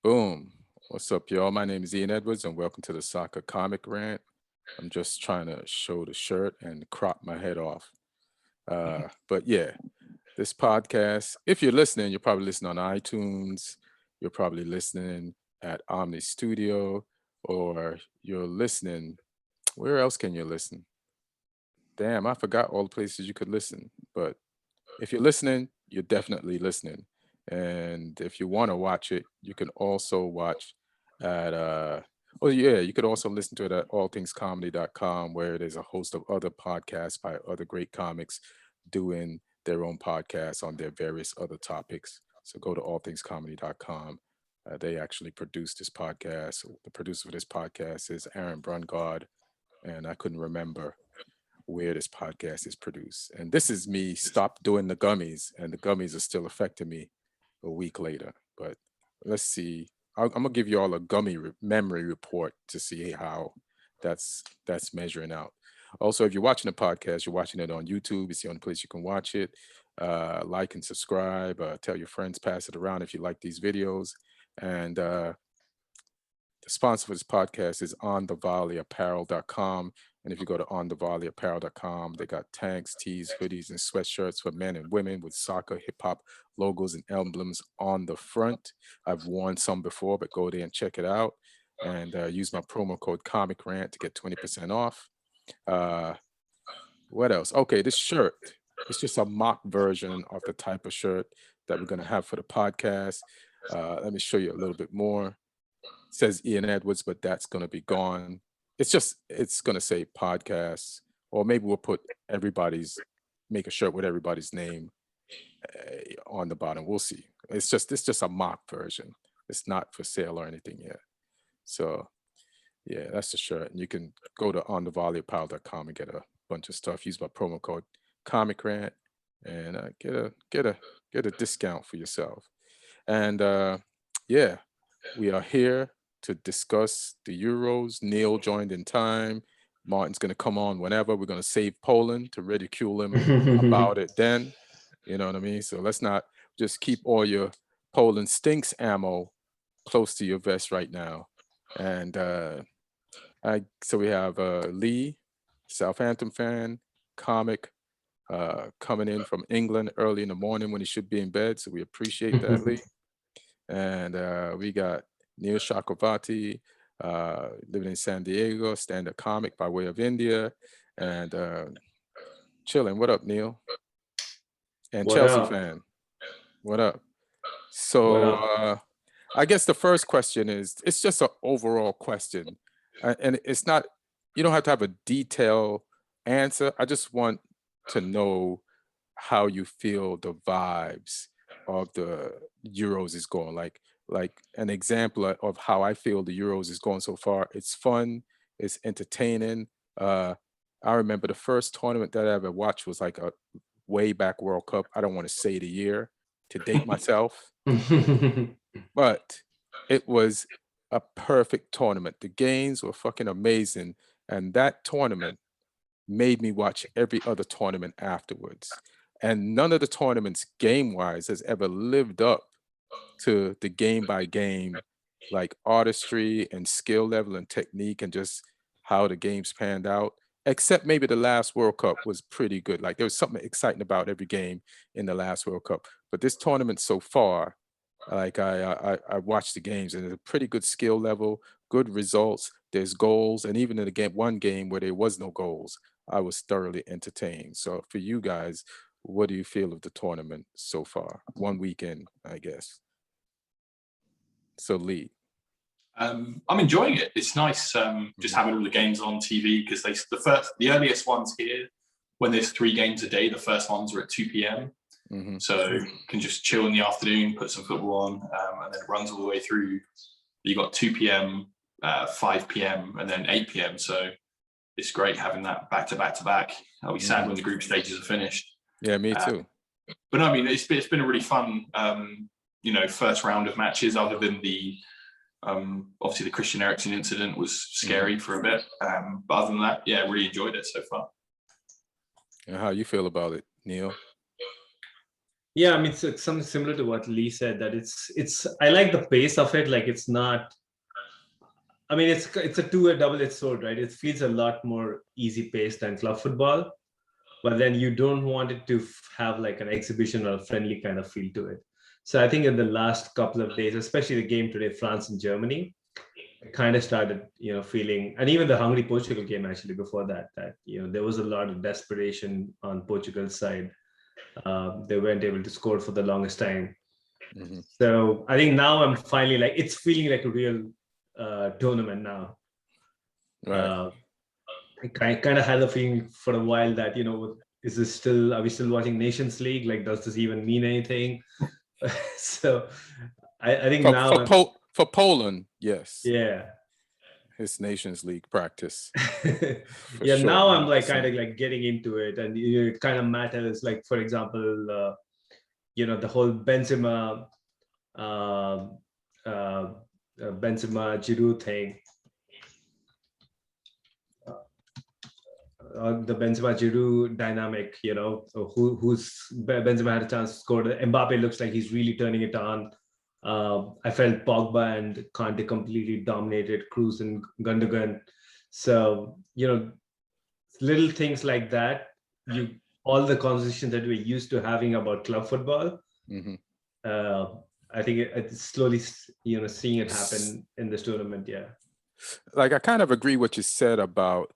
Boom. What's up, y'all? My name is Ian Edwards, and welcome to the Soccer Comic Rant. I'm just trying to show the shirt and crop my head off. But yeah, this podcast, if you're listening, you're probably listening on iTunes, you're probably listening at Omni Studio, or you're listening. Where else can you listen? Damn, I forgot all the places you could listen. But if you're listening, you're definitely listening. And if you want to watch it, you can also watch at oh yeah, you could also listen to it at allthingscomedy.com, where there's a host of other podcasts by other great comics doing their own podcasts on their various other topics. So go to allthingscomedy.com. They actually produce this podcast. The producer of this podcast is Aaron Brungardt, and I couldn't remember where this podcast is produced. And this is me stop doing the gummies, and the gummies are still affecting me a week later. But let's see. I'm gonna give you all a memory report to see how that's measuring out. Also, if you're watching the podcast, you're watching it on YouTube. It's the only place you can watch it. Like and subscribe. Tell your friends, pass it around if you like these videos. And the sponsor for this podcast is onthevolleyapparel.com. And if you go to onthevolleyapparel.com, they got tanks, tees, hoodies, and sweatshirts for men and women with soccer, hip hop logos and emblems on the front. I've worn some before, but go there and check it out. And use my promo code Comic Rant to get 20% off. Uh, what else? Okay, this shirt. It's just a mock version of the type of shirt that we're going to have for the podcast. Let me show you a little bit more. It says Ian Edwards, but that's going to be gone. It's going to say podcast, or maybe we'll put make a shirt with everybody's name on the bottom. We'll see. It's just a mock version. It's not for sale or anything yet. So yeah, that's the shirt. And you can go to onthevolleyapparel.com and get a bunch of stuff. Use my promo code Comic Rant and get a discount for yourself. And yeah, we are here to discuss the Euros. Neil joined in time. Martin's going to come on whenever. We're going to save Poland to ridicule him about it then. You know what I mean? So let's not just keep all your Poland stinks ammo close to your vest right now. And so we have Lee, Southampton fan, comic, coming in from England early in the morning when he should be in bed. So we appreciate that, Lee. And we got Neil Chakravarty, living in San Diego, stand-up comic by way of India, and chilling. What up, Neil? And What Chelsea up? fan. What up? What So up? I guess the first question is, it's just an overall question. And it's not, you don't have to have a detailed answer. I just want to know how you feel the vibes of the Euros is going. Like an example of how I feel the Euros is going so far. It's fun, it's entertaining. I remember the first tournament that I ever watched was like a way back World Cup. I don't want to say the year to date myself, but it was a perfect tournament. The games were fucking amazing. And that tournament made me watch every other tournament afterwards. And none of the tournaments, game wise, has ever lived up to the game by game, like artistry and skill level and technique and just how the games panned out. Except maybe the last World Cup was pretty good. Like there was something exciting about every game in the last World Cup. But this tournament so far, like I watched the games and it's a pretty good skill level, good results. There's goals, and even in the one game where there was no goals, I was thoroughly entertained. So for you guys, what do you feel of the tournament so far? One weekend, I guess. So Lee. I'm enjoying it. It's nice just having all the games on TV because the earliest ones here, when there's 3 games a day, the first ones are at 2 p.m. Mhm. So you can just chill in the afternoon, put some football on, and then it runs all the way through. You got 2 p.m., 5 p.m., and then 8 p.m. So it's great having that back to back to back. I'll be sad when the group stages are finished. Yeah, me too. But no, I mean, it's been a really fun, first round of matches. Other than the obviously the Christian Eriksen incident was scary for a bit, but other than that, yeah, really enjoyed it so far. And how you feel about it, Neil? Yeah, I mean, it's something similar to what Lee said, that it's I like the pace of it. Like, it's not, I mean, it's a double-edged sword, right? It feels a lot more easy paced than club football, but then you don't want it to have like an exhibition or a friendly kind of feel to it. So I think in the last couple of days, especially the game today, France and Germany, I kind of started, feeling, and even the Hungary Portugal game actually before that, there was a lot of desperation on Portugal's side. They weren't able to score for the longest time. Mhm. So I think now I'm finally like, it's feeling like a real tournament now. Right. I kind of had the feeling for a while that, are we still watching Nations League? Like, does this even mean anything? So I think now, For Poland, yes, yeah. his Nations League practice. For Yeah, sure, now I'm like 100%. kind of like getting into it, and it kind of matters. Like, for example, the whole Benzema, uh, Benzema Giroud thing. The Benzema Giroud dynamic, who's Benzema had a chance to score. Mbappe looks like he's really turning it on. I felt Pogba and Kanté completely dominated Kroos and Gundogan. So, little things like that, all the conversations that we're used to having about club football, Mm-hmm. I think it's slowly, seeing it happen in this tournament. Yeah. Like, I kind of agree what you said about,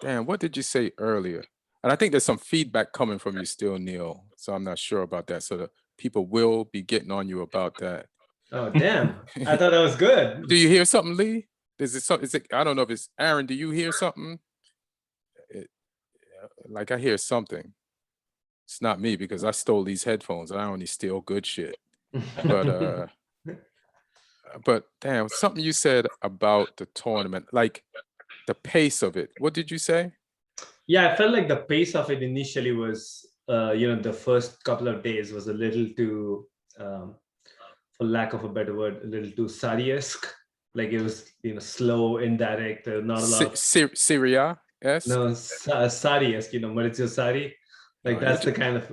damn, what did you say earlier? And I think there's some feedback coming from you still, Neil. So I'm not sure about that. So the people will be getting on you about that. Oh, damn. I thought that was good. Do you hear something, Lee? Is it, I don't know if it's Aaron. Do you hear something? Like, I hear something. It's not me because I stole these headphones and I only steal good shit. But damn, something you said about the tournament, like the pace of it. What did you say? Yeah, I felt like the pace of it initially was, the first couple of days was a little too, for lack of a better word, a little too Sarri-esque. Like, it was, slow, indirect, not a lot of... Syria? Yes? No, Sarri-esque, Maurizio Sarri. Like, that's the kind of...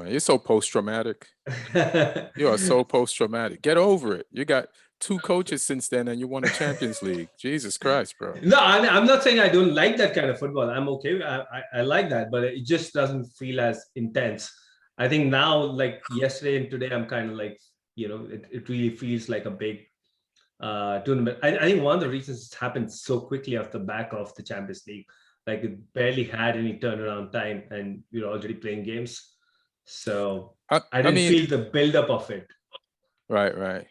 You're so post-traumatic. You are so post-traumatic. Get over it. You got 2 coaches since then and you won a Champions League. Jesus Christ, bro. No, I'm not saying I don't like that kind of football. I'm okay. I like that, but it just doesn't feel as intense. I think now, like yesterday and today, I'm kind of like, it really feels like a big tournament. I think one of the reasons it's happened so quickly off the back of the Champions League, like it barely had any turnaround time and we're already playing games. So I didn't feel the buildup of it. Right.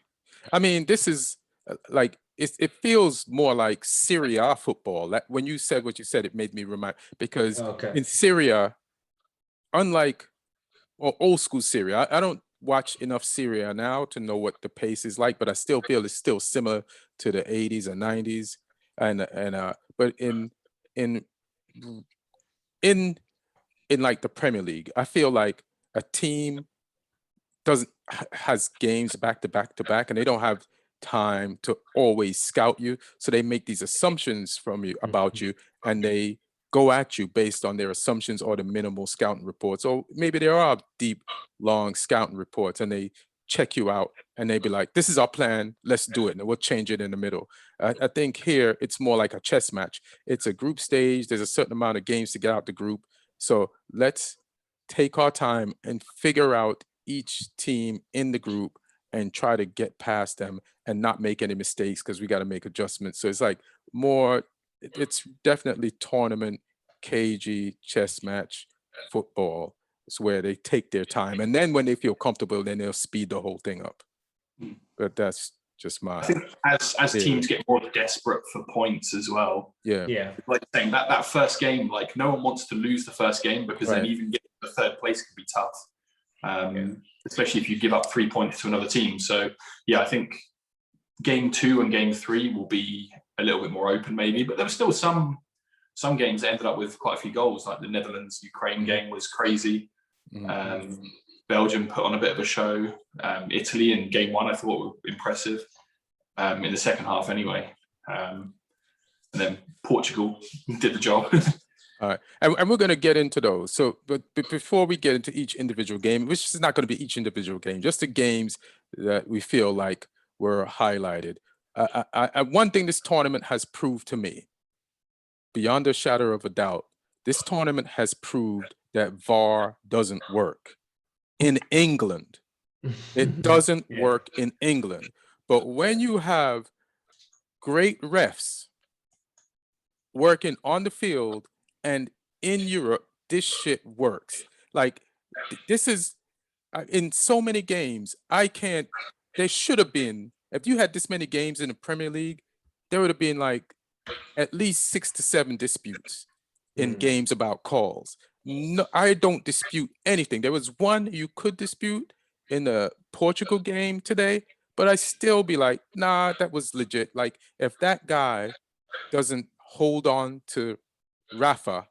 I mean, this is like, it feels more like Syria football. That when you said what you said, it made me remind, because in Syria, unlike old school Syria, I don't watch enough Syria now to know what the pace is like, but I still feel it's still similar to the 80s and 90s. But in like the Premier League, I feel like a team has games back to back to back, and they don't have time to always scout you, so they make these assumptions from you about you, and they go at you based on their assumptions or the minimal scouting reports, or maybe there are deep, long scouting reports, and they check you out and they be like, this is our plan, let's do it, and we'll change it in the middle. I think here it's more like a chess match. It's a group stage, there's a certain amount of games to get out the group, so let's take our time and figure out each team in the group and try to get past them and not make any mistakes, because we got to make adjustments. So it's like more, it's definitely tournament, cagey, chess match football. It's where they take their time, and then when they feel comfortable, then they'll speed the whole thing up. But that's just my... I think as teams get more desperate for points as well. Yeah. Like saying that first game, like no one wants to lose the first game, because then even getting the third place can be tough. Especially if you give up 3 points to another team. So yeah, I think game 2 and game 3 will be a little bit more open maybe, but there were still some games that ended up with quite a few goals, like the Netherlands-Ukraine game was crazy. Belgium put on a bit of a show. Italy in game 1 I thought were impressive in the second half anyway. And then Portugal did the job. All right, and we're going to get into those. So, but before we get into each individual game, which is not going to be each individual game, just the games that we feel like were highlighted. One thing this tournament has proved to me, beyond a shadow of a doubt, this tournament has proved that VAR doesn't work in England. It doesn't work in England. But when you have great refs working on the field and in Europe, this shit works. Like, this is in so many games. There should have been, if you had this many games in the Premier League, there would have been like at least 6 to 7 disputes in games about calls. No, I don't dispute anything. There was one you could dispute in the Portugal game today, but I still be like, nah, that was legit. Like, if that guy doesn't hold on to Rafa,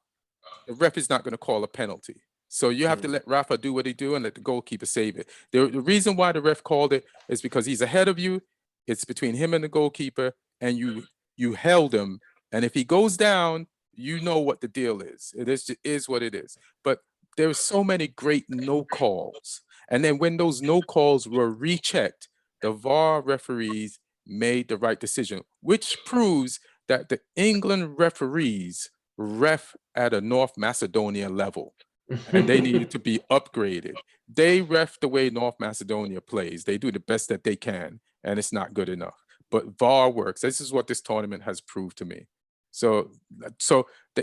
the ref is not going to call a penalty. So you have to let Rafa do what he do and let the goalkeeper save it. The reason why the ref called it is because he's ahead of you. It's between him and the goalkeeper, and you held him. And if he goes down, you know what the deal is. It is what it is. But there's so many great no calls. And then when those no calls were rechecked, the VAR referees made the right decision, which proves that the England referees ref at a North Macedonia level, and they needed to be upgraded. They ref the way North Macedonia plays. They do the best that they can, and it's not good enough. But VAR works. This is what this tournament has proved to me. So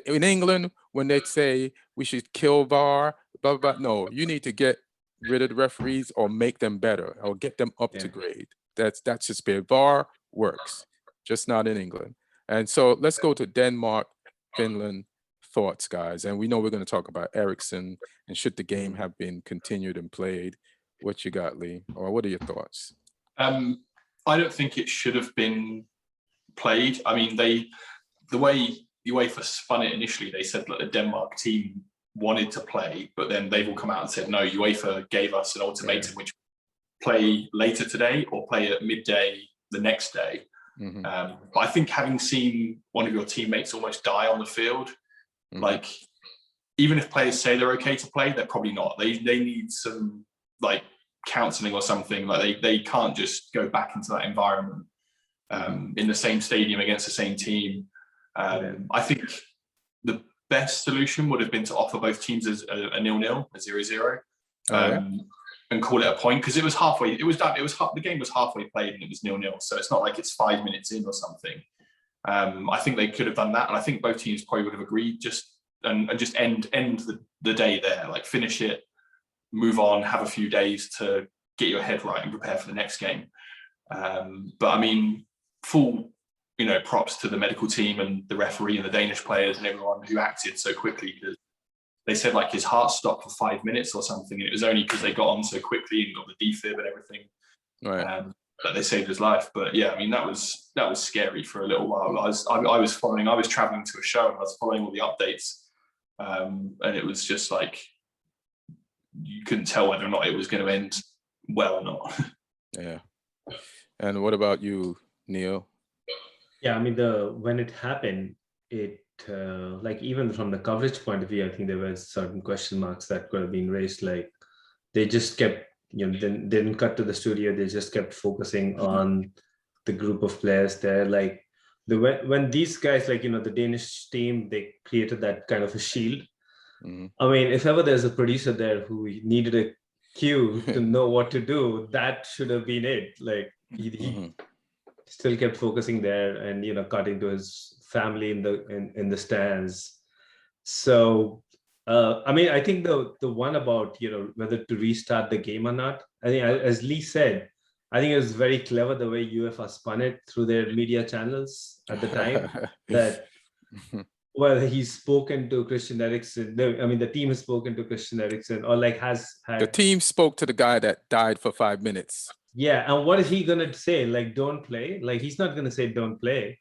in England, when they say we should kill VAR, blah, blah, blah, no, you need to get rid of the referees or make them better or get them up to grade. That's just fair. VAR works, just not in England. And so let's go to Denmark, Finland. Thoughts, guys. And we know we're going to talk about Ericsson and should the game have been continued and played. What you got, Lee? Or what are your thoughts? I don't think it should have been played. I mean, the way UEFA spun it initially, they said that the Denmark team wanted to play, but then they've all come out and said, no, UEFA gave us an ultimatum, which play later today or play at midday the next day. But I think having seen one of your teammates almost die on the field, like, even if players say they're okay to play, they're probably not. They need some like counselling or something. Like they can't just go back into that environment in the same stadium against the same team. I think the best solution would have been to offer both teams as a 0-0, a 0-0, and call it a point, because it was halfway. It was done. The game was halfway played and it was 0-0. So it's not like it's 5 minutes in or something. I think they could have done that, and I think both teams probably would have agreed and just end the day there, like finish it, move on, have a few days to get your head right and prepare for the next game. But I mean, full props to the medical team and the referee and the Danish players and everyone who acted so quickly, because they said like his heart stopped for 5 minutes or something, and it was only because they got on so quickly and got the defib and everything. Right. That they saved his life. But yeah, I mean, that was scary for a little while. I was traveling to a show and I was following all the updates, and it was just like you couldn't tell whether or not it was going to end well or not. Yeah. And what about you, Neil? Yeah, I mean, when it happened, it like, even from the coverage point of view, I think there were certain question marks that could have been raised. Like, they just kept, they didn't cut to the studio. They just kept focusing on the group of players there. Like, when these guys, like, the Danish team, they created that kind of a shield. I mean, if ever there's a producer there who needed a cue to know what to do, that should have been it. Like, he still kept focusing there and cutting to his family in the stands. So I mean, I think the one about whether to restart the game or not, I think, as Lee said, I think it was very clever the way UEFA spun it through their media channels at the time. That well, he's spoken to Christian Eriksen. I mean, the team has spoken to Christian Eriksen, or like has had. The team spoke to the guy that died for 5 minutes. Yeah, and what is he gonna say? Like, don't play? Like, he's not gonna say don't play.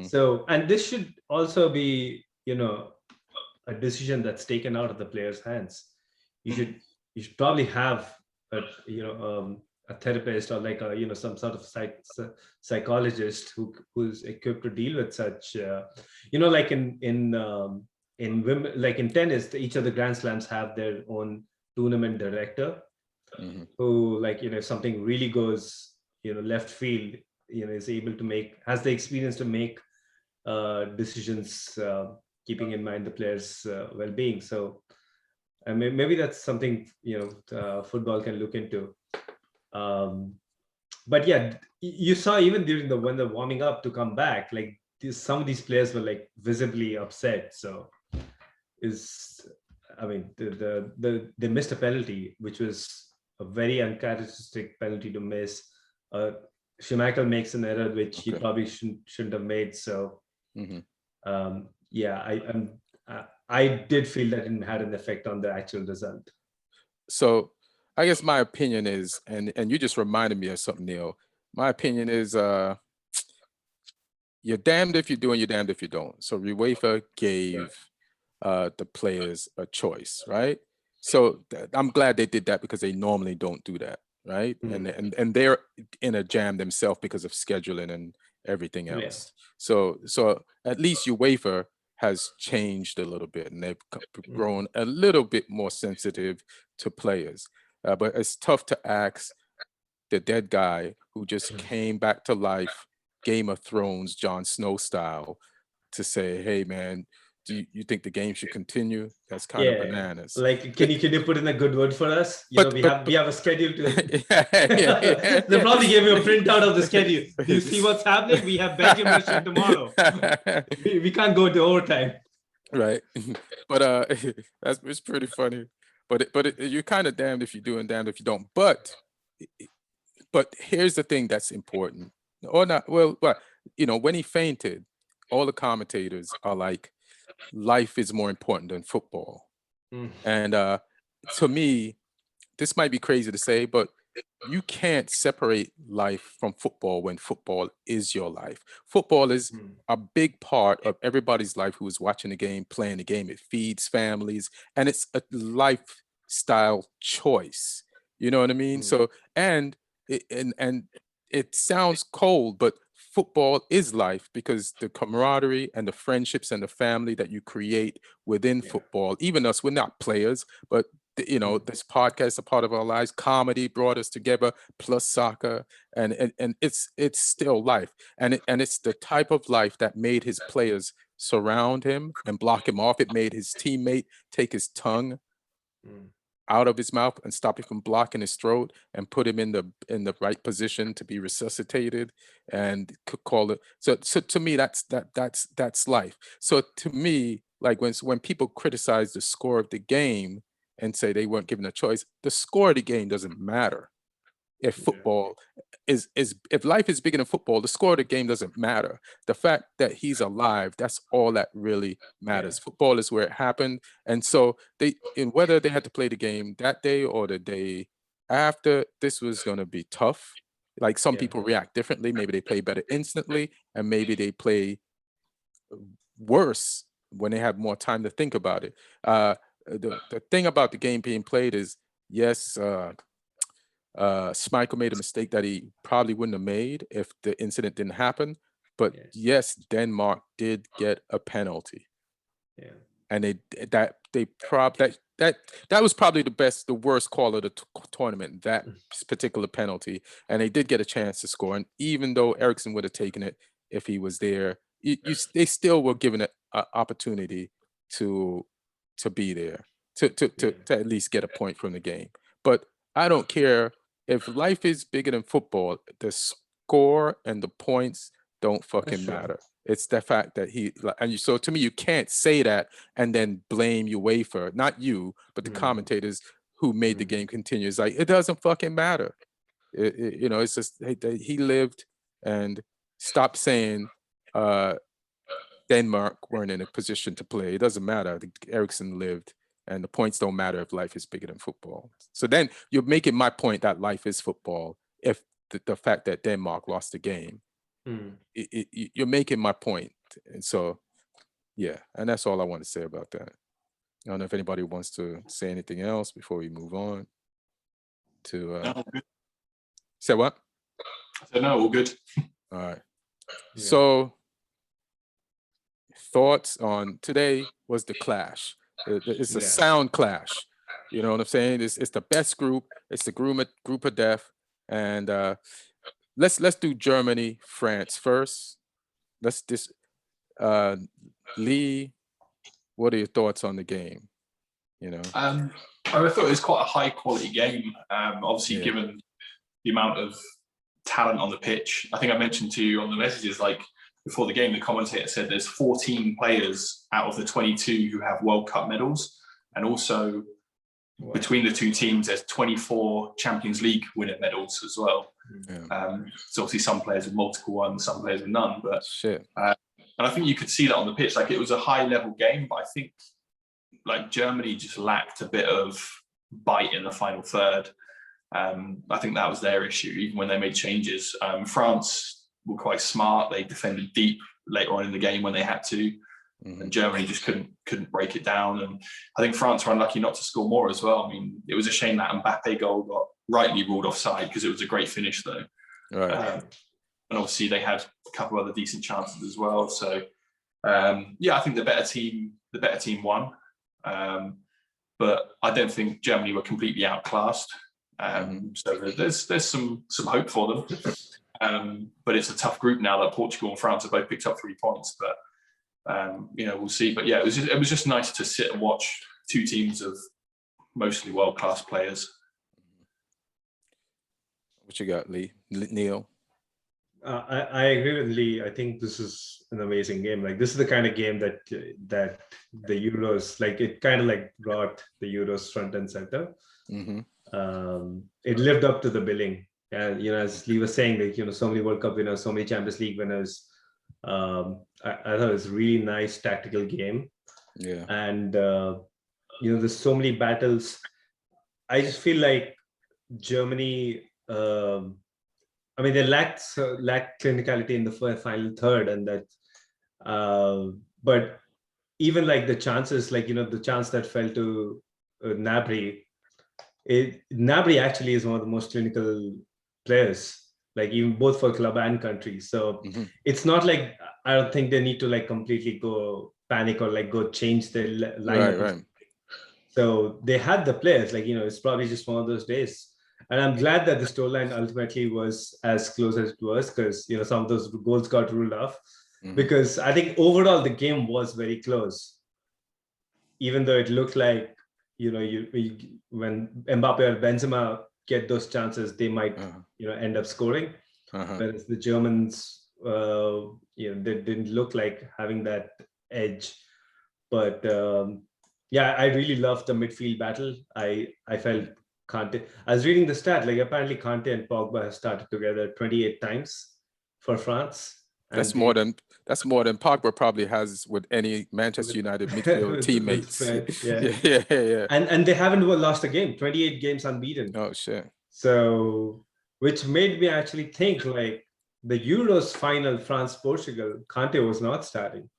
So, and this should also be, a decision that's taken out of the players' hands. You should probably have a therapist or like some sort of psychologist who's equipped to deal with such like in like in tennis, each of the Grand Slams have their own tournament director who, like, if something really goes, left field, is able to has the experience to make decisions, keeping in mind the players' well-being. So maybe that's something football can look into. But yeah, you saw even during when they're warming up to come back, like some of these players were like visibly upset. So they missed a penalty, which was a very uncharacteristic penalty to miss. Schmeichel makes an error which he probably shouldn't have made. So I did feel that it had an effect on the actual result. So I guess my opinion is, and you just reminded me of something, Neil. My opinion is you're damned if you do and you're damned if you don't. So UEFA gave the players a choice, right? So I'm glad they did that because they normally don't do that, right? And they're in a jam themselves because of scheduling and everything else. So at least UEFA has changed a little bit, and they've grown a little bit more sensitive to players. But it's tough to ask the dead guy who just came back to life, Game of Thrones, Jon Snow style, to say, "Hey, man, do you think the game should continue?" That's kind of bananas. Like, can you put in a good word for us? We have a schedule to. They probably gave you a printout of the schedule. Do you see what's happening? We have Belgium Russia tomorrow. We can't go to overtime. Right, but it's pretty funny. But you're kind of damned if you do and damned if you don't. But here's the thing that's important, or not. Well, when he fainted, all the commentators are like, life is more important than football. And to me, this might be crazy to say, but you can't separate life from football when football is your life. Football is a big part of everybody's life who is watching the game, playing the game. It feeds families, and it's a lifestyle choice. You know what I mean? So, and it sounds cold, but football is life because the camaraderie and the friendships and the family that you create within football, even us, we're not players, but this podcast is a part of our lives. Comedy brought us together, plus soccer, and it's still life, and it's the type of life that made his players surround him and block him off. It made his teammate take his tongue out of his mouth and stop it from blocking his throat and put him in the right position to be resuscitated and could call it. So to me, that's life. So to me, like when people criticize the score of the game and say they weren't given a choice, the score of the game doesn't matter. If football if life is bigger than football, the score of the game doesn't matter. The fact that he's alive, that's all that really matters. Football is where it happened. And so whether they had to play the game that day or the day after, this was going to be tough. Like some people react differently. Maybe they play better instantly, and maybe they play worse when they have more time to think about it. The thing about the game being played is, yes, Schmeichel made a mistake that he probably wouldn't have made if the incident didn't happen. But yes, Denmark did get a penalty. And that was probably the worst call of the tournament, that particular penalty. And they did get a chance to score. And even though Eriksen would have taken it if he was there, they still were given an opportunity to be there, to at least get a point from the game. But I don't care. If life is bigger than football, the score and the points don't fucking matter. It's the fact that so to me, you can't say that and then blame UEFA, not you, but the commentators who made the game continue. It's like, it doesn't fucking matter. It's just he lived, and stop saying Denmark weren't in a position to play. It doesn't matter. Eriksen lived. And the points don't matter if life is bigger than football. So then you're making my point that life is football. If the fact that Denmark lost the game, you're making my point. And so, yeah, and that's all I want to say about that. I don't know if anybody wants to say anything else before we move on to. Say what? I said no, all good. All right. Yeah. So thoughts on today was the clash. It's a sound clash. You know what I'm saying? It's the best group. It's the group of death. And let's do Germany, France first. Lee, what are your thoughts on the game? You know, I thought it was quite a high quality game. Obviously, given the amount of talent on the pitch, I think I mentioned to you on the messages, like before the game, the commentator said there's 14 players out of the 22 who have World Cup medals, and also between the two teams, there's 24 Champions League winner medals as well. So obviously some players with multiple ones, some players with none, but and I think you could see that on the pitch. Like, it was a high level game, but I think like Germany just lacked a bit of bite in the final third. I think that was their issue, even when they made changes. France were quite smart. They defended deep later on in the game when they had to, and Germany just couldn't break it down. And I think France were unlucky not to score more as well. I mean, it was a shame that Mbappe goal got rightly ruled offside, because it was a great finish though. And obviously they had a couple of other decent chances as well. So I think the better team won. But I don't think Germany were completely outclassed. So there's some hope for them. But it's a tough group now that Portugal and France have both picked up 3 points. But we'll see. But yeah, it was just nice to sit and watch two teams of mostly world-class players. What you got, Lee? Neil? I agree with Lee. I think this is an amazing game. Like, this is the kind of game that the Euros, like, it kind of like brought the Euros front and center. It lived up to the billing. And, as Lee was saying, like, so many World Cup winners, so many Champions League winners. I thought it was a really nice tactical game. Yeah. And, there's so many battles. I just feel like Germany, they lacked clinicality in the final third, and that, but even like the chances, like, the chance that fell to Gnabry, Gnabry actually is one of the most clinical players, like, even both for club and country. So it's not like, I don't think they need to like completely go panic or like go change their lineup. Right. So they had the players, like, it's probably just one of those days. And I'm glad that the storyline ultimately was as close as it was, because, some of those goals got ruled off. Because I think overall the game was very close, even though it looked like, when Mbappe or Benzema get those chances, they might, end up scoring. Whereas the Germans, they didn't look like having that edge. But I really loved the midfield battle. I felt Kanté. I was reading the stat, like, apparently Kanté and Pogba have started together 28 times for France. That's more than Pogba probably has with any Manchester United midfield teammates. Yeah. And they haven't lost a game. 28 games unbeaten. Oh shit. So, which made me actually think, like, the Euros final, France-Portugal, Kanté was not starting,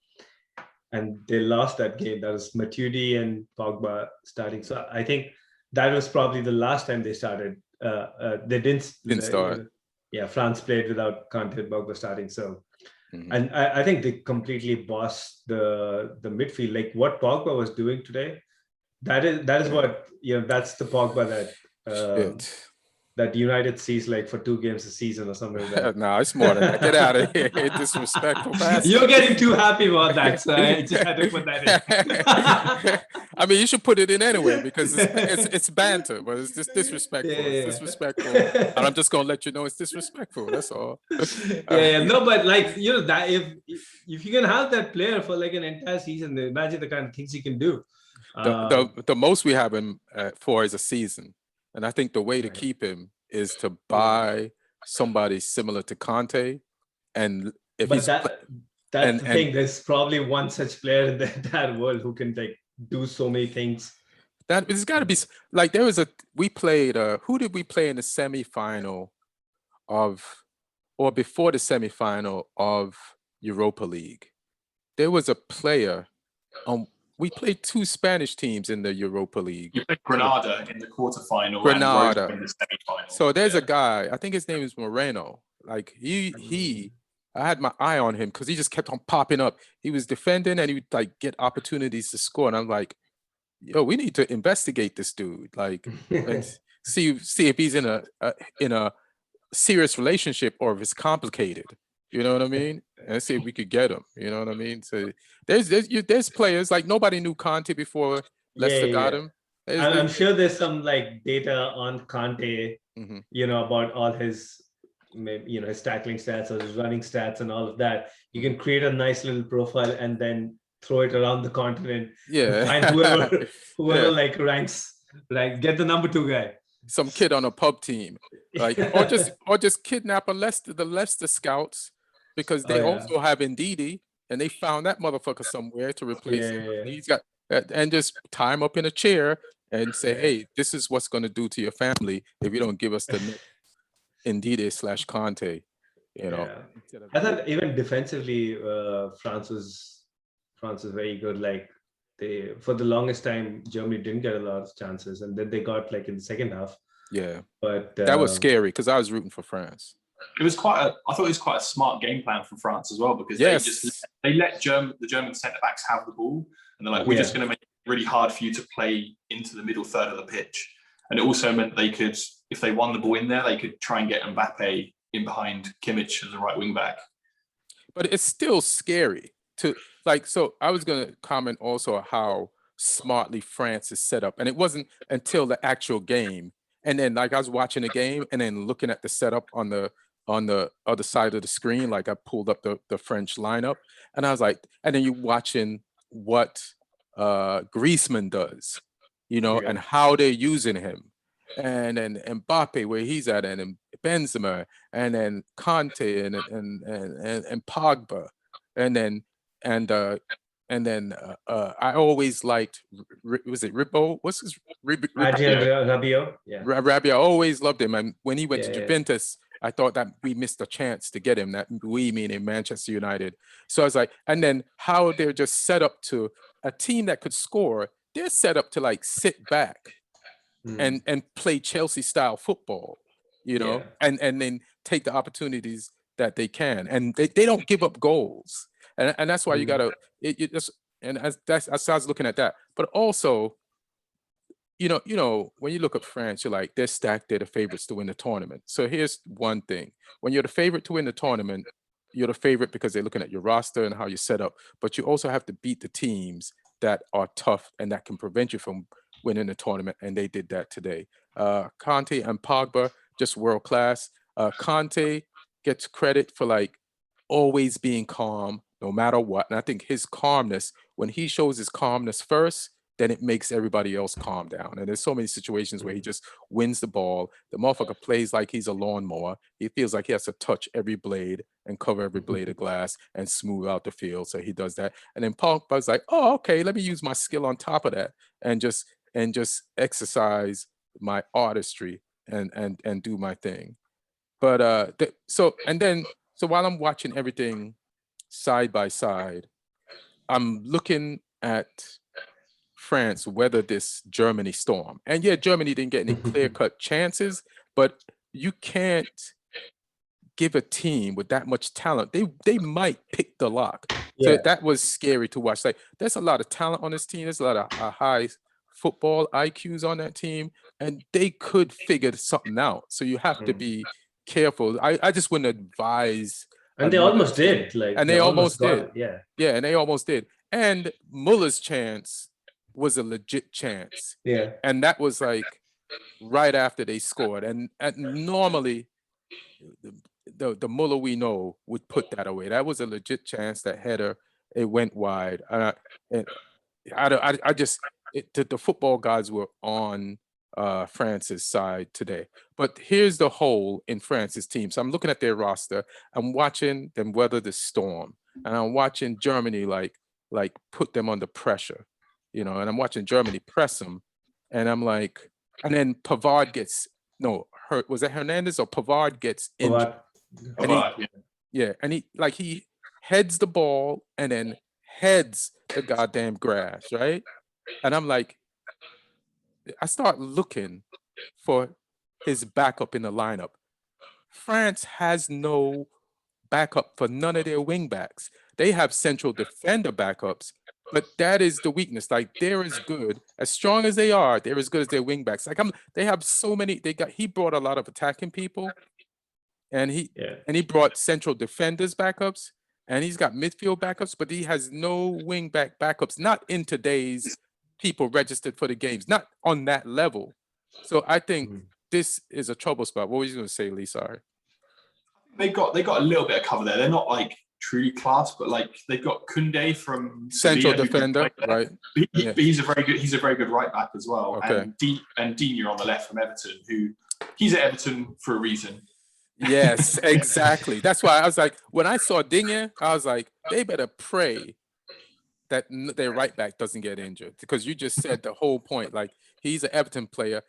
and they lost that game. That was Matuidi and Pogba starting. So I think that was probably the last time they started. They didn't start. France played without Kanté and Pogba starting. So, and I think they completely bossed the midfield. Like, what Pogba was doing today, that is what, that's the Pogba that United sees like for 2 games a season or something like that. No, it's more than that. Get out of here. It's disrespectful. You're getting too happy about that, so I just had to put that in. I mean, you should put it in anyway, because it's banter, but it's just disrespectful. It's disrespectful. And I'm just going to let you know it's disrespectful. That's all. No, but like, that if you can have that player for like an entire season, imagine the kind of things he can do. The most we have him for is a season. And I think the way to keep him is to buy somebody similar to Kanté. And if that's the thing, there's probably one such player in the entire world who can like do so many things. That it's got to be like, we played, who did we play in the semifinal or before the semifinal of Europa League? There was a player we played 2 Spanish teams in the Europa League. You played Granada in the quarterfinal. Granada and in the semifinal. So there's a guy, I think his name is Moreno. Like he I had my eye on him because he just kept on popping up. He was defending and he would like get opportunities to score. And I'm like, yo, we need to investigate this dude, like, and see if he's in a serious relationship or if it's complicated. You know what I mean? And see if we could get him. You know what I mean? So there's players like nobody knew Kanté before Leicester got him. I'm sure there's some like data on Kanté, about all his, his tackling stats or his running stats and all of that. You can create a nice little profile and then throw it around the continent. Yeah. Find whoever like ranks, like get the number 2 guy. Some kid on a pub team, like, or just kidnap the Leicester scouts because they also have Ndidi and they found that motherfucker somewhere to replace him. Yeah. He's got and just tie him up in a chair and say, hey, this is what's going to do to your family if you don't give us the Ndidi/Kanté. You know, I thought even defensively, France was very good. Like for the longest time, Germany didn't get a lot of chances, and then they got like in the second half. Yeah, but that was scary because I was rooting for France. It was I thought it was quite a smart game plan from France as well, because they let the German centre backs have the ball, and they're like, we're just going to make it really hard for you to play into the middle third of the pitch. And it also meant they could, if they won the ball in there, they could try and get Mbappe in behind Kimmich as a right wing back. But it's still scary to like. So I was going to comment also on how smartly France is set up, and it wasn't until the actual game. And then like I was watching the game and then looking at the setup on the other side of the screen, like I pulled up the French lineup and I was like, and then you're watching what Griezmann does, and how they're using him. And then Mbappe, where he's at, and then Benzema, and then Kanté and Pogba. And then I always liked, was it Ribbo? What's his Rabiot? Yeah. Rabiot, I always loved him. And when he went to Juventus, I thought that we missed a chance to get him, that we meaning Manchester United. So I was like, and then how they're just set up to a team that could score, they're set up to like sit back and play Chelsea style football, and then take the opportunities that they can. And they don't give up goals. And that's why you gotta and I was looking at that. But also, when you look at France, you're like, they're stacked, they're the favorites to win the tournament. So here's one thing. When you're the favorite to win the tournament, you're the favorite because they're looking at your roster and how you're set up. But you also have to beat the teams that are tough and that can prevent you from winning the tournament. And they did that today. Kanté and Pogba, just world class. Kanté gets credit for like always being calm, no matter what. And I think his calmness, when he shows his calmness first, then it makes everybody else calm down. And there's so many situations where he just wins the ball. The motherfucker plays like he's a lawnmower. He feels like he has to touch every blade and cover every blade of glass and smooth out the field. So he does that. And then Pogba's like, oh, okay, let me use my skill on top of that and just exercise my artistry and do my thing. But so while I'm watching everything side by side, I'm looking at France weather this Germany storm. And yeah, Germany didn't get any clear-cut chances, but you can't give a team with that much talent. They might pick the lock. So that was scary to watch. Like, there's a lot of talent on this team. There's a lot of high football IQs on that team, and they could figure something out. So you have to be careful. I just wouldn't advise. And they almost did. And they almost did. Yeah, and they almost did. And Muller's chance was a legit chance. Yeah. And that was like right after they scored. And normally the Muller we know would put that away. That was a legit chance. That header, it went wide. The football gods were on France's side today. But here's the hole in France's team. So I'm looking at their roster. I'm watching them weather the storm. And I'm watching Germany like put them under pressure. And I'm watching Germany press them, and I'm like, and then Pavard gets hurt. Was it Hernandez or Pavard gets injured? Pavard, and he heads the ball and then heads the goddamn grass, right? And I'm like, I start looking for his backup in the lineup. France has no backup for none of their wing backs. They have central defender backups, but that is the weakness. Like they're as good, as strong as they are, they're as good as their wing backs. Like they have so many. He brought a lot of attacking people, and he brought central defenders backups, and he's got midfield backups, but he has no wing back backups. Not in today's people registered for the games, not on that level. So I think this is a trouble spot. What were you going to say, Lee? Sorry. They got a little bit of cover there. They're not like truly class, but like they've got Koundé from central Sevilla, defender, right? But he's a very good right back as well. Okay. And Digne on the left from Everton, he's at Everton for a reason. Yes, exactly. That's why I was like, when I saw Digne, I was like, they better pray that their right back doesn't get injured, because you just said the whole point. Like he's an Everton player.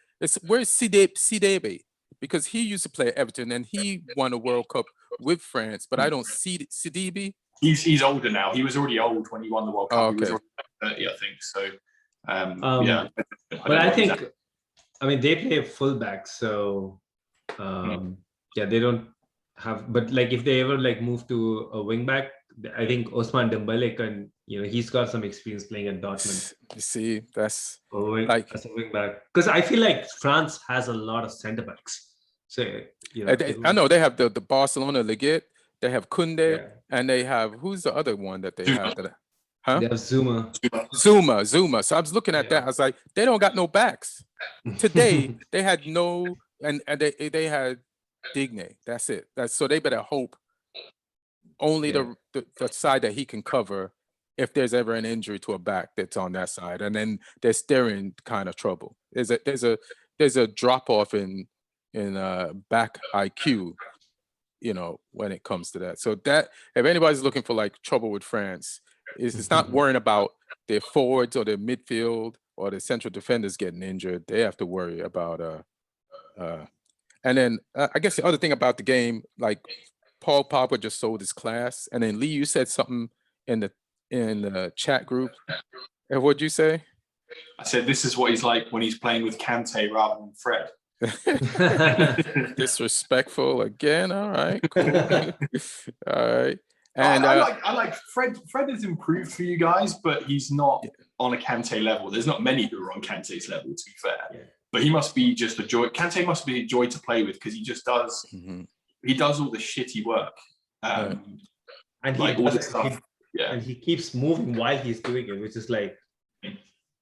Where's Sidebe? Because he used to play at Everton and he won a World Cup with France, but I don't see Sidebe. He's older now. He was already old when he won the World Cup. Oh, okay. He was already 30, I think. So, yeah. But I think, I mean, they play fullback, so yeah, they don't have. But like, if they ever like move to a wing back, I think Ousmane Dembele can. You know, he's got some experience playing at Dortmund. You see, that's like as a wing back, because I feel like France has a lot of centre backs. So you know, I know they have the Barcelona Ligue, they have Koundé, and they have, who's the other one that they have? They have Zuma. So I was looking at that. I was like, they don't got no backs. Today they had no, and they had Digne. That's it. So they better hope only the side that he can cover if there's ever an injury to a back that's on that side, and then they're in kind of trouble. There's a drop off in back IQ, you know, when it comes to that. So that if anybody's looking for like trouble with France, it's not worrying about their forwards or their midfield or the central defenders getting injured. They have to worry about and then I guess the other thing about the game, like Paul Pogba just sold his class, and then Lee, you said something in the chat group. And what'd you say? I said this is what he's like when he's playing with Kanté rather than Fred. Disrespectful again. All right, cool. All right. And I like Fred. Fred has improved for you guys, but he's not on a Kanté level. There's not many who are on Kanté's level, to be fair. But he must be just a joy. Kanté must be a joy to play with, because he just does. He does all the shitty work, and like all this stuff. And he keeps moving while he's doing it, which is like,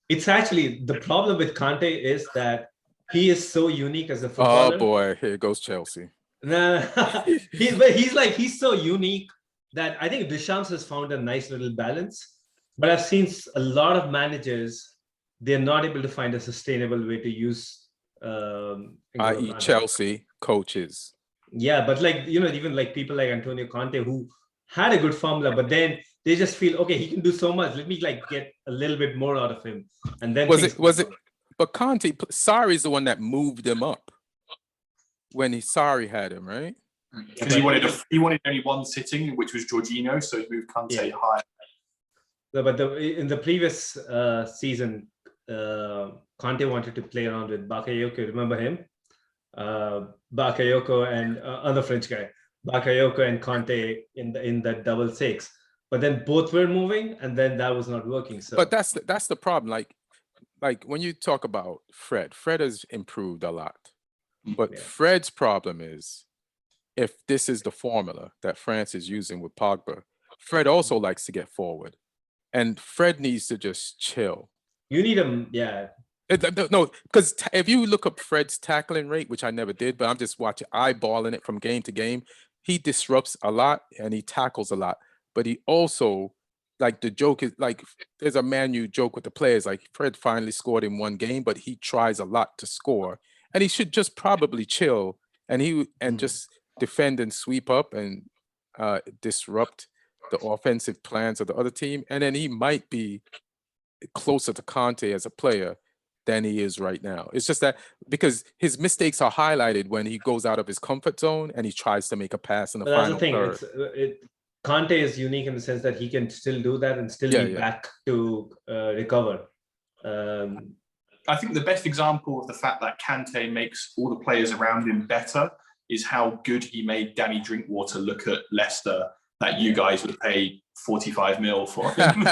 it's actually the problem with Kanté is that he is so unique as a footballer. Oh boy, here goes Chelsea. He's so unique that I think Deschamps has found a nice little balance. But I've seen a lot of managers, they're not able to find a sustainable way to use i.e. Chelsea coaches. Yeah, but like, you know, even like people like Antonio Conte, who had a good formula, but then they just feel, okay, he can do so much. Let me like get a little bit more out of him. And then but Conte, Sarri's the one that moved him up when Sarri had him, right? Because he wanted only one sitting, which was Jorginho, so he moved Conte higher. But in the previous season, Conte wanted to play around with Bakayoko. Remember him? Bakayoko and other French guy. Bakayoko and Conte in that double six. But then both were moving, and then that was not working. So, but that's the problem. Like when you talk about Fred has improved a lot. But Fred's problem is, if this is the formula that France is using with Pogba, Fred also likes to get forward, and Fred needs to just chill. You need him, No, because if you look up Fred's tackling rate, which I never did, but I'm just eyeballing it from game to game, he disrupts a lot and he tackles a lot. But he also, like, the joke is, like, there's a Man U joke with the players, like, Fred finally scored in one game, but he tries a lot to score. And he should just probably chill and just defend and sweep up and disrupt the offensive plans of the other team. And then he might be closer to Conte as a player than he is right now. It's just that because his mistakes are highlighted when he goes out of his comfort zone and he tries to make a pass in the final third. Conte is unique in the sense that he can still do that and still be back to recover. I think the best example of the fact that Kanté makes all the players around him better is how good he made Danny Drinkwater look at Leicester, that you guys would pay 45 mil for him.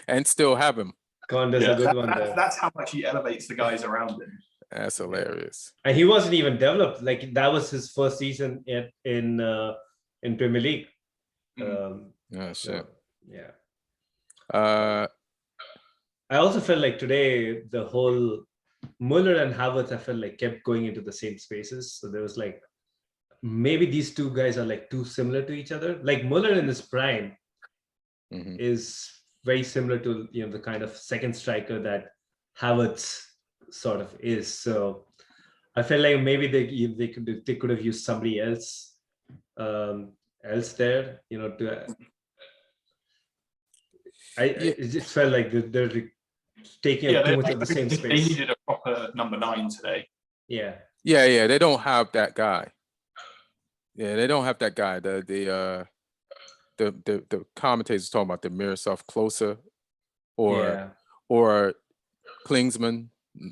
And still have him. Conde's a good one there. That's how much he elevates the guys around him. That's hilarious. And he wasn't even developed. Like that was his first season in Premier League. Oh shit. So, yeah. I also felt like today the whole Muller and Havertz, I felt like kept going into the same spaces. So there was like maybe these two guys are like too similar to each other. Like Muller in his prime is very similar to the kind of second striker that Havertz sort of is. So I felt like maybe they could have used somebody else there. It just felt like they're taking up too much of the same space. They needed a proper number 9 today. Yeah. They don't have that guy. Yeah, they don't have that guy. The commentators talking about the Miroslav Klose or Klinsmann.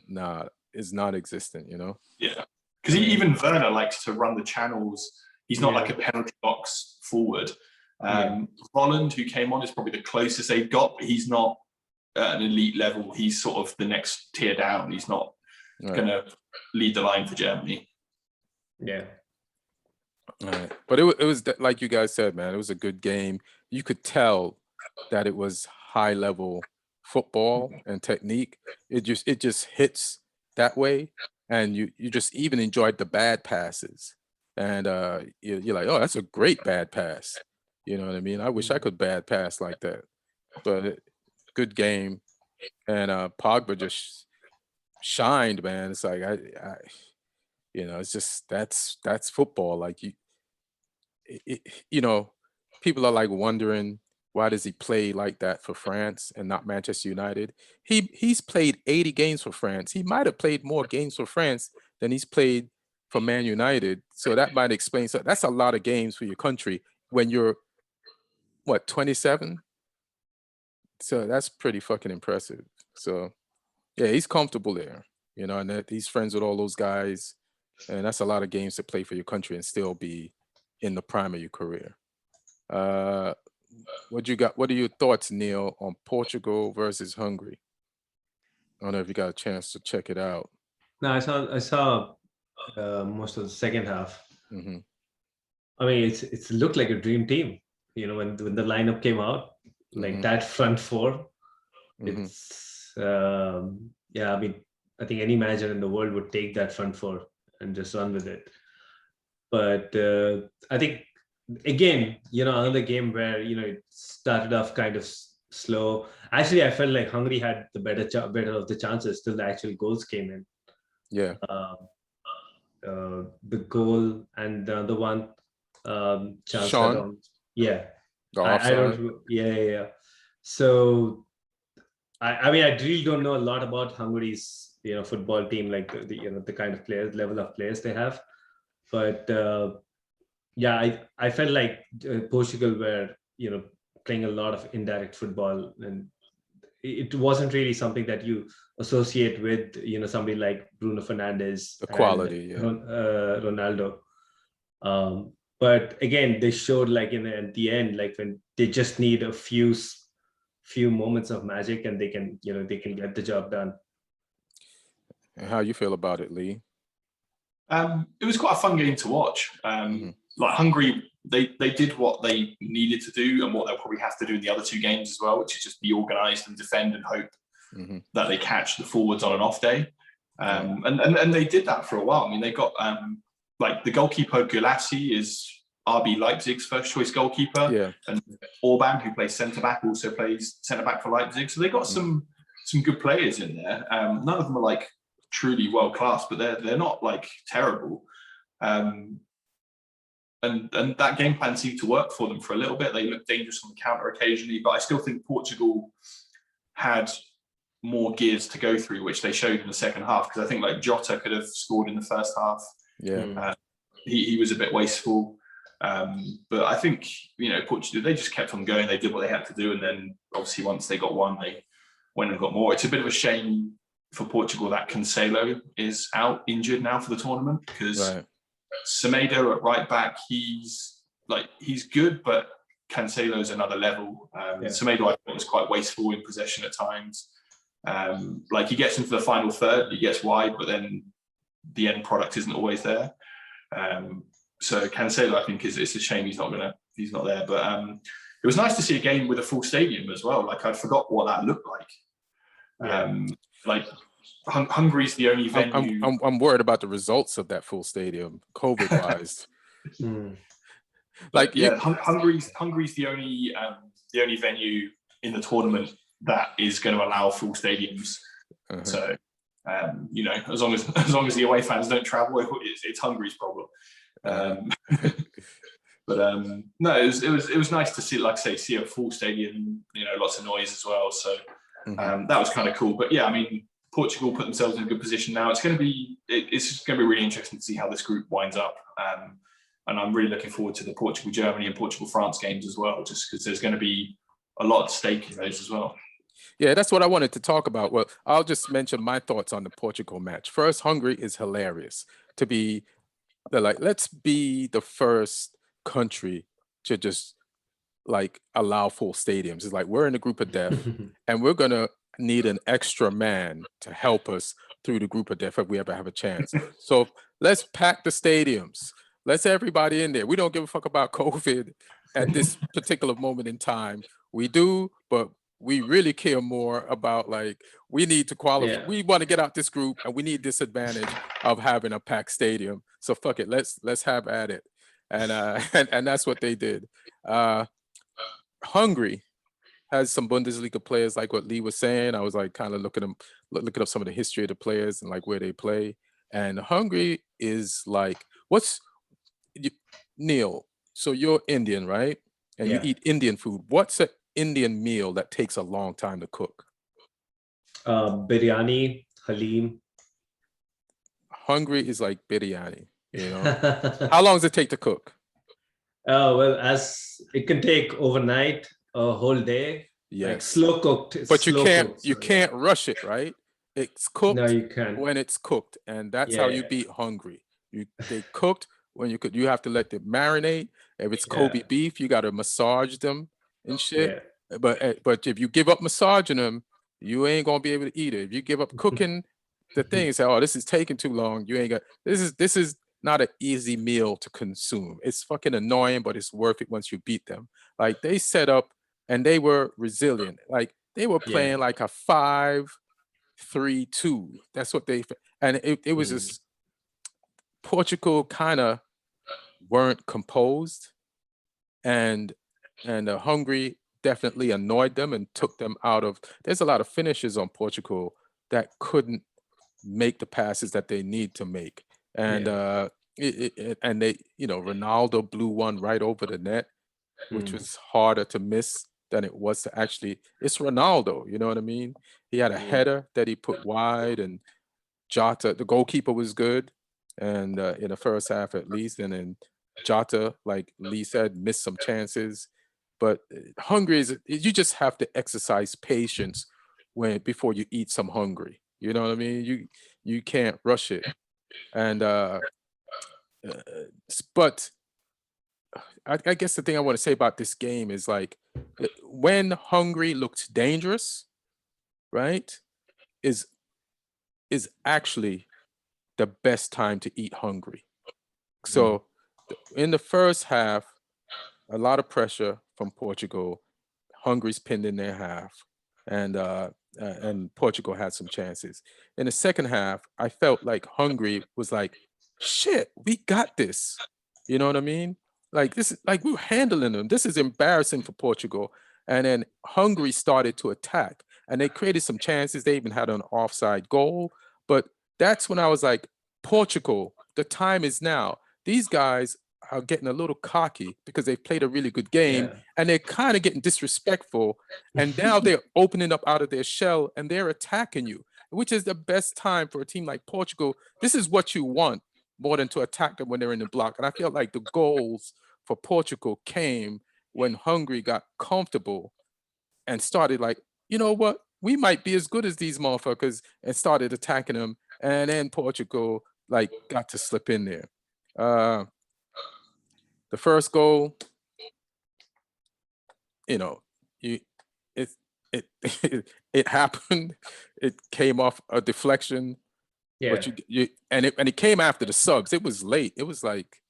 Nah, is not existent. Yeah, because even Werner likes to run the channels. He's not like a penalty box forward. Holland, who came on, is probably the closest they've got, but he's not at an elite level. He's sort of the next tier down. He's not going to lead the line for Germany. Yeah. Right. But it was like you guys said, man, it was a good game. You could tell that it was high level football and technique. It just hits that way, and you just even enjoyed the bad passes, and you're like, oh, that's a great bad pass. You know what I mean? I wish I could bad pass like that. But good game, and Pogba just shined, man. It's like I it's just that's football. Like people are like wondering, why does he play like that for France and not Manchester United? He's played 80 games for France. He might have played more games for France than he's played for Man United. So that might explain. So that's a lot of games for your country when you're 27? So that's pretty fucking impressive. So yeah, he's comfortable there, and that he's friends with all those guys. And that's a lot of games to play for your country and still be in the prime of your career. What you got? What are your thoughts, Neil, on Portugal versus Hungary? I don't know if you got a chance to check it out. No, I saw most of the second half. Mm-hmm. I mean, it's looked like a dream team. When the lineup came out, like that front four, it's I mean, I think any manager in the world would take that front four and just run with it. But I think, again, another game where it started off kind of slow. Actually, I felt like Hungary had the better of the chances till the actual goals came in. Yeah. The goal and the other one, chance. Sean? Yeah. I don't. Yeah. So, I mean, I really don't know a lot about Hungary's football team, like the kind of level of players they have, but I felt like Portugal were playing a lot of indirect football, and it wasn't really something that you associate with somebody like Bruno Fernandes, the quality, Ronaldo. But again, they showed like at the end, like when they just need a few moments of magic, and they can get the job done. And how you feel about it, Lee? It was quite a fun game to watch. Like Hungary, they did what they needed to do and what they'll probably have to do in the other two games as well, which is just be organised and defend and hope that they catch the forwards on an off day. And they did that for a while. I mean, they got like the goalkeeper Gulassi is RB Leipzig's first choice goalkeeper, and Orban, who plays centre back, also plays centre back for Leipzig. So they got some good players in there. None of them are like truly world class, but they're not like terrible. And that game plan seemed to work for them for a little bit. They looked dangerous on the counter occasionally, but I still think Portugal had more gears to go through, which they showed in the second half. Because I think like Jota could have scored in the first half. Yeah, he was a bit wasteful. But I think Portugal, they just kept on going. They did what they had to do, and then obviously once they got one, they went and got more. It's a bit of a shame for Portugal that Cancelo is out injured now for the tournament, because Semedo at right back, he's good, but Cancelo is another level. Semedo, I thought, was quite wasteful in possession at times. Like, he gets into the final third, he gets wide, but then the end product isn't always there. So Cancelo, I think, it's a shame he's not there. But it was nice to see a game with a full stadium as well. Like, I forgot what that looked like. Like, Hungary's the only venue. I'm worried about the results of that full stadium, COVID-wise. Like, Hungary's the only venue in the tournament that is going to allow full stadiums. So, you know, as long as the away fans don't travel, it's Hungary's problem. But no, it was nice to see, like I say, see a full stadium. You know, lots of noise as well. So that was kind of cool. But yeah, I mean, Portugal put themselves in a good position now. It's going to be really interesting to see how this group winds up. And I'm really looking forward to the Portugal-Germany and Portugal-France games as well, just because there's going to be a lot at stake in those as well. Yeah, that's what I wanted to talk about. Well, I'll just mention my thoughts on the Portugal match. First, Hungary is hilarious. They're like, let's be the first country to just like allow full stadiums. It's like, we're in a group of death and we're going to need an extra man to help us through the group of death if we ever have a chance. So let's pack the stadiums. Let's everybody in there. We don't give a fuck about COVID at this particular moment in time. We do, but we really care more about, like, we need to qualify. Yeah. We want to get out this group, and we need this advantage of having a packed stadium. So fuck it, let's have at it, and that's what they did. Hungary has some Bundesliga players, like what Lee was saying. I was like kind of looking up some of the history of the players and like where they play. And Hungary is like, Neil, so you're Indian, right? And you eat Indian food. What's an Indian meal that takes a long time to cook? Biryani, halim. Hungary is like biryani, you know? How long does it take to cook? Well, as it can take overnight, a whole day. Yes. Like slow cooked. But you can't rush it, right? It's cooked when it's cooked, and that's how you beat Hungary. They cooked when you have to let them marinate. If it's Kobe beef, you got to massage them and shit. Yeah. But if you give up massaging them, you ain't gonna be able to eat it. If you give up cooking the thing and say, "Oh, this is taking too long," you ain't got. This is not an easy meal to consume. It's fucking annoying, but it's worth it once you beat them. Like, they set up and they were resilient. Like, they were playing like a 5-3-2. That's what and it was just Portugal kind of weren't composed, and Hungary definitely annoyed them and took them out of. There's a lot of finishers on Portugal that couldn't make the passes that they need to make, and and they, you know, Ronaldo blew one right over the net, which was harder to miss than it was to actually. It's Ronaldo, you know what I mean? He had a header that he put wide, and Jota, the goalkeeper, was good, and in the first half at least, and then Jota, like Lee said, missed some chances. But Hungary is, you just have to exercise patience before you eat some Hungary. You know what I mean? You can't rush it. And but I guess the thing I want to say about this game is, like, when Hungary looked dangerous, right, is actually the best time to eat Hungary. So in the first half, a lot of pressure from Portugal. Hungary's pinned in their half, and Portugal had some chances. In the second half, I felt like Hungary was like, shit, we got this. You know what I mean? Like, this is like, we're handling them. This is embarrassing for Portugal. And then Hungary started to attack, and they created some chances. They even had an offside goal. But that's when I was like, Portugal, the time is now. These guys are getting a little cocky because they've played a really good game, and they're kind of getting disrespectful. And now they're opening up out of their shell and they're attacking you, which is the best time for a team like Portugal. This is what you want more than to attack them when they're in the block. And I feel like the goals for Portugal came when Hungary got comfortable and started like, you know what? we might be as good as these motherfuckers, and started attacking them. And then Portugal like got to slip in there. The first goal, you know, it it happened. It came off a deflection. Yeah. But it came after the subs. It was late. It was like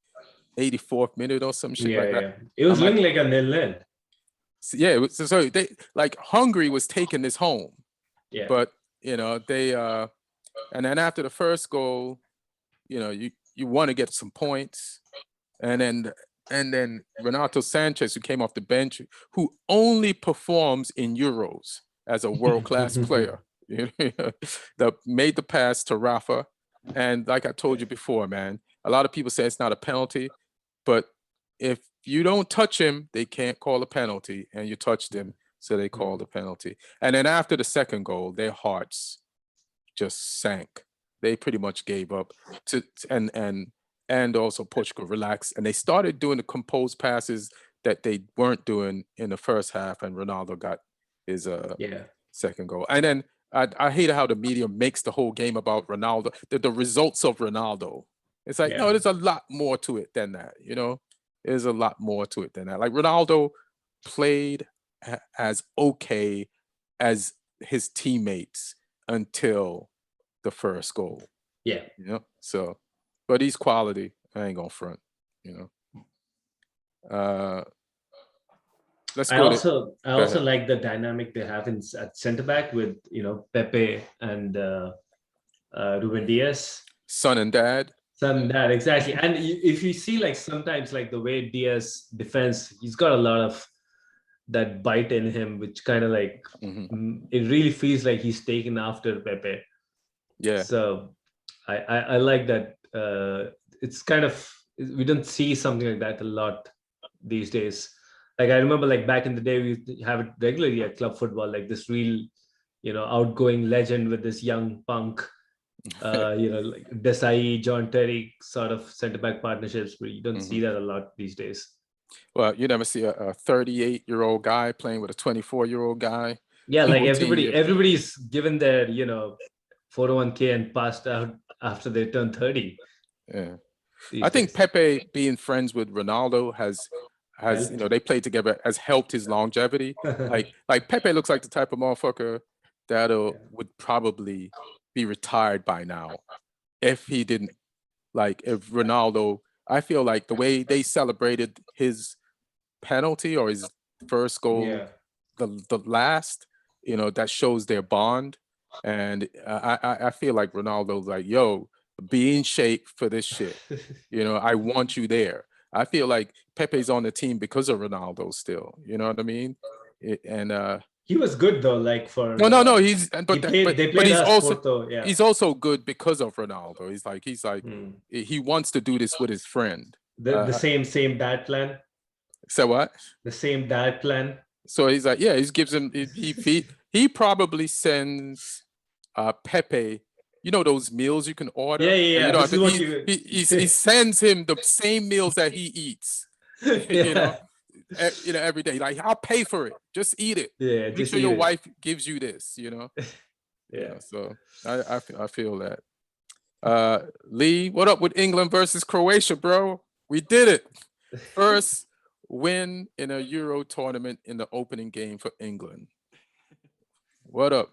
84th minute or some shit like that. Yeah. It was looking like a 0-0. Yeah, it was, so they like Hungary was taking this home. Yeah. But you know, they and then after the first goal, you know, you want to get some points. And then Renato Sanchez, who came off the bench, who only performs in Euros as a world-class player. That made the pass to Rafa. And like I told you before, man, a lot of people say it's not a penalty, but if you don't touch him, they can't call a penalty, and you touched him, so they called a penalty. And then after the second goal, their hearts just sank. They pretty much gave up. And also Portugal relaxed, and they started doing the composed passes that they weren't doing in the first half, and Ronaldo got his second goal. And then I hate how the media makes the whole game about Ronaldo, the results of Ronaldo. It's like, no, there's a lot more to it than that, you know? There's a lot more to it than that. Like, Ronaldo played as okay as his teammates until the first goal. Yeah. You know? So, but he's quality. I ain't gonna front, you know? I also like the dynamic they have at centre back with, you know, Pepe and Ruben Diaz. Son and dad, exactly. And if you see, like, sometimes, like, the way Diaz defends, he's got a lot of that bite in him, which kind of like it really feels like he's taken after Pepe. Yeah. So I like that. It's kind of, we don't see something like that a lot these days. Like, I remember, like, back in the day, we used to have it regularly at club football, like this real, you know, outgoing legend with this young punk, you know, like Desai, John Terry sort of centre-back partnerships, but you don't see that a lot these days. Well, you never see a 38-year-old guy playing with a 24-year-old guy. Yeah, like everybody's given their, you know, 401k and passed out after they turn 30. Yeah. I think Pepe being friends with Ronaldo has you know, they played together, has helped his longevity. like Pepe looks like the type of motherfucker that would probably be retired by now if he didn't, like, if Ronaldo, I feel like the way they celebrated his penalty or his first goal, the last, you know, that shows their bond. And I feel like Ronaldo's like, yo, be in shape for this shit. You know, I want you there. I feel like Pepe's on the team because of Ronaldo still. You know what I mean? He was good though, like for no. He's but he's also Porto, he's also good because of Ronaldo. He's like he wants to do this with his friend. The same dad plan. So what? The same dad plan. So he's like, yeah, he gives him he probably sends Pepe, you know, those meals you can order. Yeah. You know, he sends him the same meals that he eats. You know, every day. Like, I'll pay for it. Just eat it. Yeah, make sure your wife gives you this. You know. Yeah. So I feel that. Lee, what up with England versus Croatia, bro? We did it. First win in a Euro tournament in the opening game for England. What up?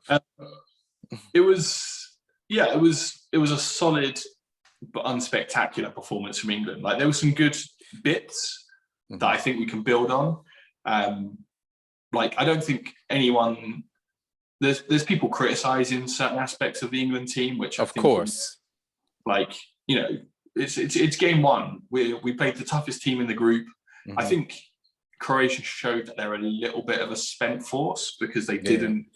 It was a solid but unspectacular performance from England. Like, there were some good bits that I think we can build on. Like, I don't think anyone, there's people criticizing certain aspects of the England team, which of course, like, you know, it's game one. We played the toughest team in the group. I think Croatia showed that they're a little bit of a spent force because they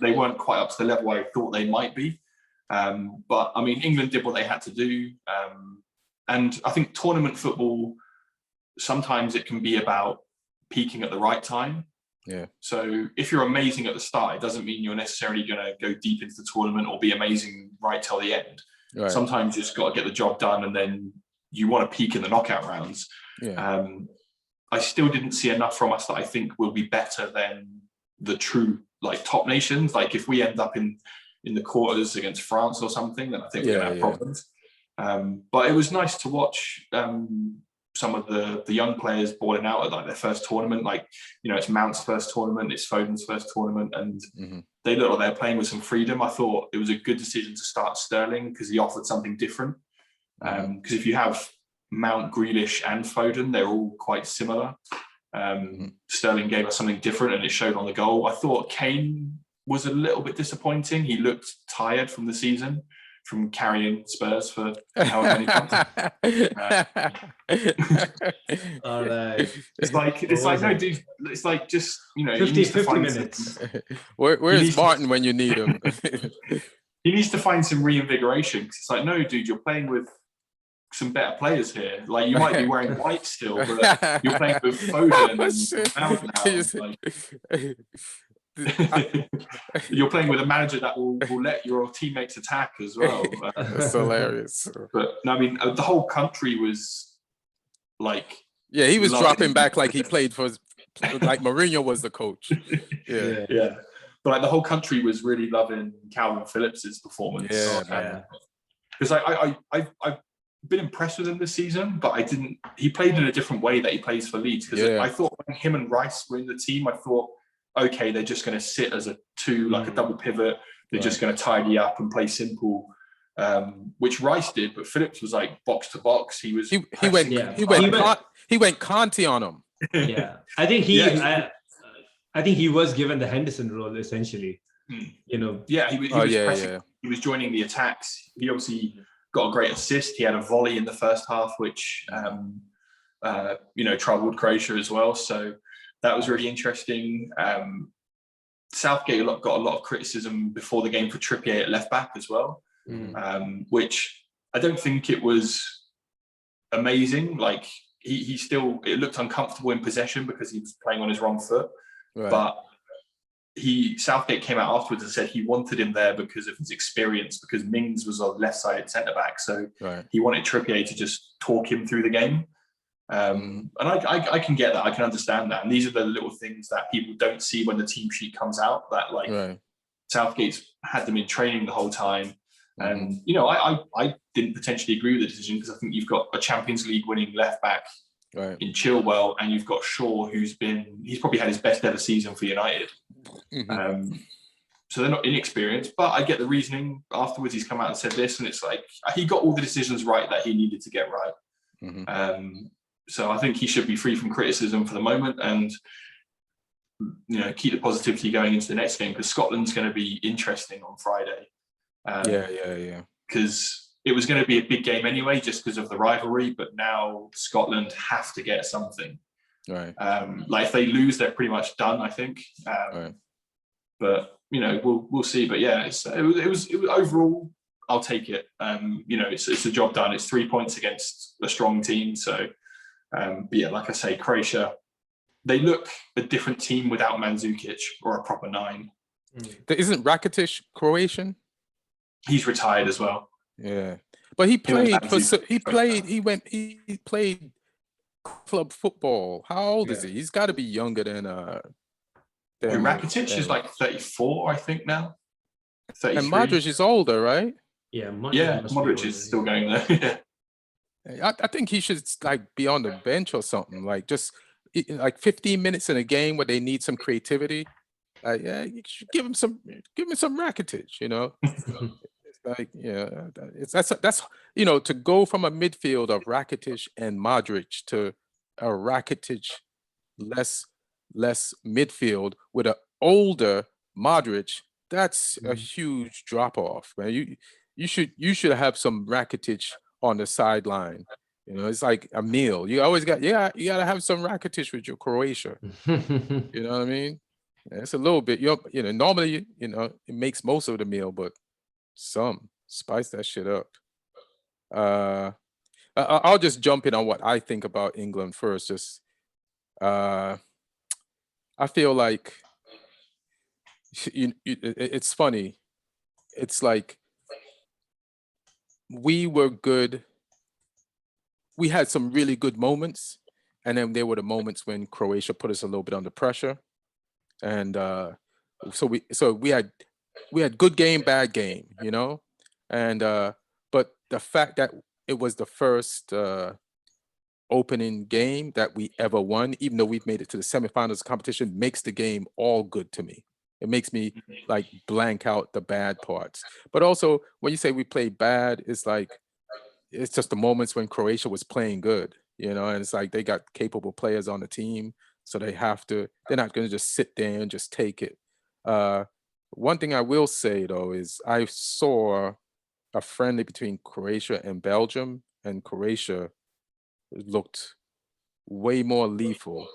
weren't quite up to the level I thought they might be. But I mean, England did what they had to do. And I think tournament football, sometimes it can be about peaking at the right time. Yeah. So if you're amazing at the start, it doesn't mean you're necessarily going to go deep into the tournament or be amazing right till the end. Right. Sometimes you just got to get the job done, and then you want to peak in the knockout rounds. Yeah. I still didn't see enough from us that I think will be better than the true like top nations. Like if we end up in the quarters against France or something, then I think we're gonna have problems. But it was nice to watch some of the young players balling out at like their first tournament. Like, you know, it's Mount's first tournament, it's Foden's first tournament, and they look like they're playing with some freedom. I thought it was a good decision to start Sterling because he offered something different. Because if you have Mount, Grealish, and Foden, they're all quite similar. Sterling gave us something different, and it showed on the goal. I thought Kane was a little bit disappointing. He looked tired from the season, from carrying Spurs for however many months. All right. It's like no, dude. It's like just, you know, 50 minutes. Where's Martin when you need him? He needs to find some reinvigoration. It's like, no, dude, you're playing with some better players here. Like, you might be wearing white still, but you're playing with Foden and Mount now. You're playing with a manager that will let your teammates attack as well. That's hilarious. But no, I mean, the whole country was like, yeah, he was dropping back like he played for, like Mourinho was the coach. Yeah. But like the whole country was really loving Calvin Phillips's performance. Because I've been impressed with him this season, but he played in a different way that he plays for Leeds. Because I thought when him and Rice were in the team, I thought, okay, they're just going to sit as a two, like a double pivot. They're just going to tidy up and play simple, which Rice did. But Phillips was like box to box. He went Kanté on him. Yeah, I think I think he was given the Henderson role essentially. You know. Yeah, he was pressing. He was joining the attacks. He obviously got a great assist. He had a volley in the first half, which troubled Croatia as well. So that was really interesting. Southgate got a lot of criticism before the game for Trippier at left back as well, which I don't think it was amazing. Like he still, it looked uncomfortable in possession because he was playing on his wrong foot. Right. But Southgate came out afterwards and said he wanted him there because of his experience, because Mings was a left-sided centre-back. So he wanted Trippier to just talk him through the game. And I can get that. I can understand that. And these are the little things that people don't see when the team sheet comes out, that like Southgate's had them in training the whole time. And, you know, I didn't potentially agree with the decision because I think you've got a Champions League winning left-back in Chilwell, and you've got Shaw, he's probably had his best ever season for United. So they're not inexperienced, but I get the reasoning. Afterwards, he's come out and said this, and it's like he got all the decisions right that he needed to get right. So I think he should be free from criticism for the moment, and you know, keep the positivity going into the next game, because Scotland's going to be interesting on Friday. Because it was going to be a big game anyway, just because of the rivalry. But now Scotland have to get something. Right. Like if they lose, they're pretty much done, I think. But you know, we'll see. But yeah, it was overall, I'll take it. You know, it's a job done. It's 3 points against a strong team. So, but yeah, like I say, Croatia, they look a different team without Mandzukic or a proper 9. Isn't Rakitic Croatian? He's retired as well. Yeah, but he played club football. How old is he? He's got to be younger than Rakitic is like 34, I think now. 33. And Modric is older, right? Yeah, Modric is still going there. I think he should like be on the bench or something, like just like 15 minutes in a game where they need some creativity. You should give him some Rakitic, you know. Like, yeah, that's you know, to go from a midfield of Rakitic and Modric to a Rakitic less midfield with an older Modric, that's a huge drop off, man. You should have some Rakitic on the sideline. You know, it's like a meal. You always you gotta have some Rakitic with your Croatia. You know what I mean? It's a little bit, you know, normally, you know, it makes most of the meal, but some spice that shit up. I'll just jump in on what I think about England first. Just I feel like it's funny. It's like we were good. We had some really good moments, and then there were the moments when Croatia put us a little bit under pressure. And So we had good game, bad game, you know, and but the fact that it was the first opening game that we ever won, even though we've made it to the semifinals of the competition, makes the game all good to me. It makes me like blank out the bad parts. But also, when you say we played bad, it's like it's just the moments when Croatia was playing good, you know, and it's like they got capable players on the team, so they're not going to just sit there and just take it. One thing I will say though is I saw a friendly between Croatia and Belgium, and Croatia looked way more lethal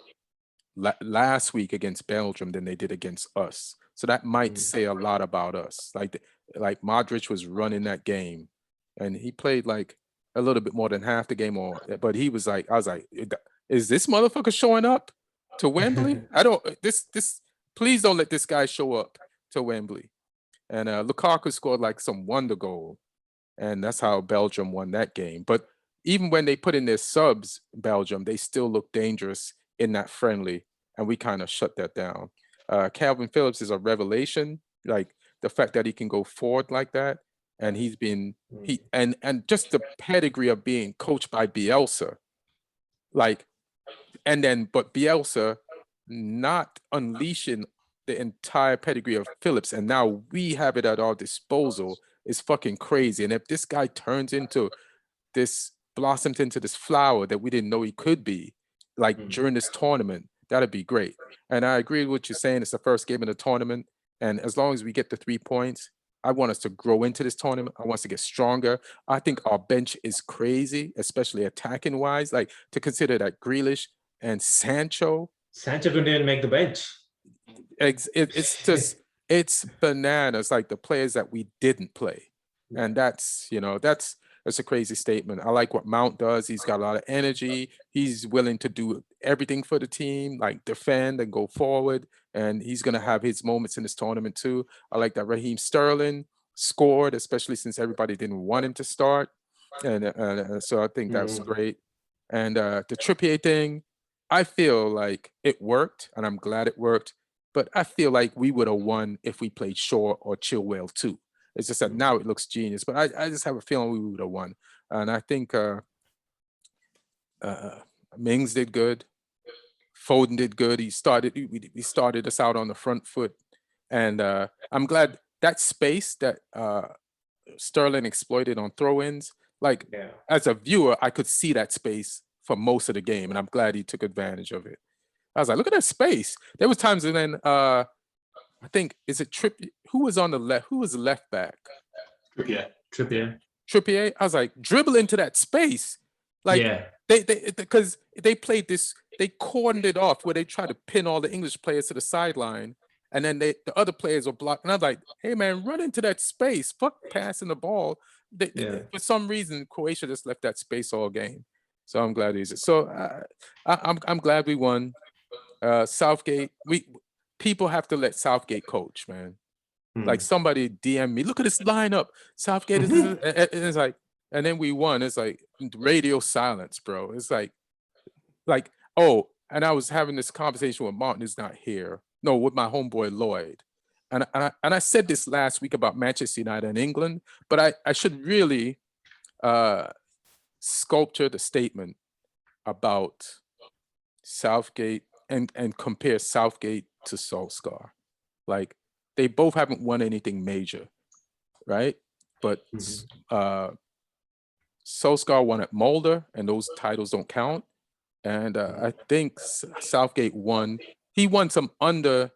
last week against Belgium than they did against us. So that might say a lot about us. Like Modric was running that game, and he played like a little bit more than half the game, but he was like, I was like, is this motherfucker showing up to Wembley? I don't. Please don't let this guy show up to Wembley. And Lukaku scored like some wonder goal, and that's how Belgium won that game. But even when they put in their subs, Belgium, they still look dangerous in that friendly, and we kind of shut that down. Calvin Phillips is a revelation, like the fact that he can go forward like that, and and just the pedigree of being coached by Bielsa, like, but Bielsa not unleashing the entire pedigree of Phillips, and now we have it at our disposal is fucking crazy. And if this guy blossomed into this flower that we didn't know he could be, like during this tournament, that'd be great. And I agree with what you're saying. It's the first game of the tournament, and as long as we get the 3 points, I want us to grow into this tournament. I want us to get stronger. I think our bench is crazy, especially attacking wise. Like, to consider that Grealish and Sancho couldn't even make the bench. It's just it's bananas, like the players that we didn't play. And that's a crazy statement. I like what Mount does. He's got a lot of energy. He's willing to do everything for the team, like defend and go forward. And he's going to have his moments in this tournament too. I like that Raheem Sterling scored, especially since everybody didn't want him to start. And so I think that's great. And the Trippier thing, I feel like it worked, and I'm glad it worked. But I feel like we would have won if we played Shaw or Chilwell too. It's just that now it looks genius, but I just have a feeling we would have won. And I think Mings did good. Foden did good. He started us out on the front foot. And I'm glad that space that Sterling exploited on throw-ins, like as a viewer, I could see that space for most of the game, and I'm glad he took advantage of it. I was like, look at that space. There was times, and then I think, is it Trippier? Who was on the left? Who was the left back? Trippier. I was like, dribble into that space. Like, because they played this, they cordoned it off where they tried to pin all the English players to the sideline, and then the other players were blocked. And I was like, hey man, run into that space. Fuck passing the ball. For some reason, Croatia just left that space all game. So I'm glad he's so. I'm glad we won. Southgate, people have to let Southgate coach, man. Like, somebody DM me, look at this lineup. Southgate is it's like, and then we won. It's like radio silence, bro. It's like, oh, and I was having this conversation with Martin, who's not here. No, with my homeboy Lloyd. And I said this last week about Manchester United and England, but I should really sculpture the statement about Southgate and compare Southgate to Solskjaer. Like, they both haven't won anything major, right? But Solskjaer won at Mulder, and those titles don't count. And I think Southgate won. He won some under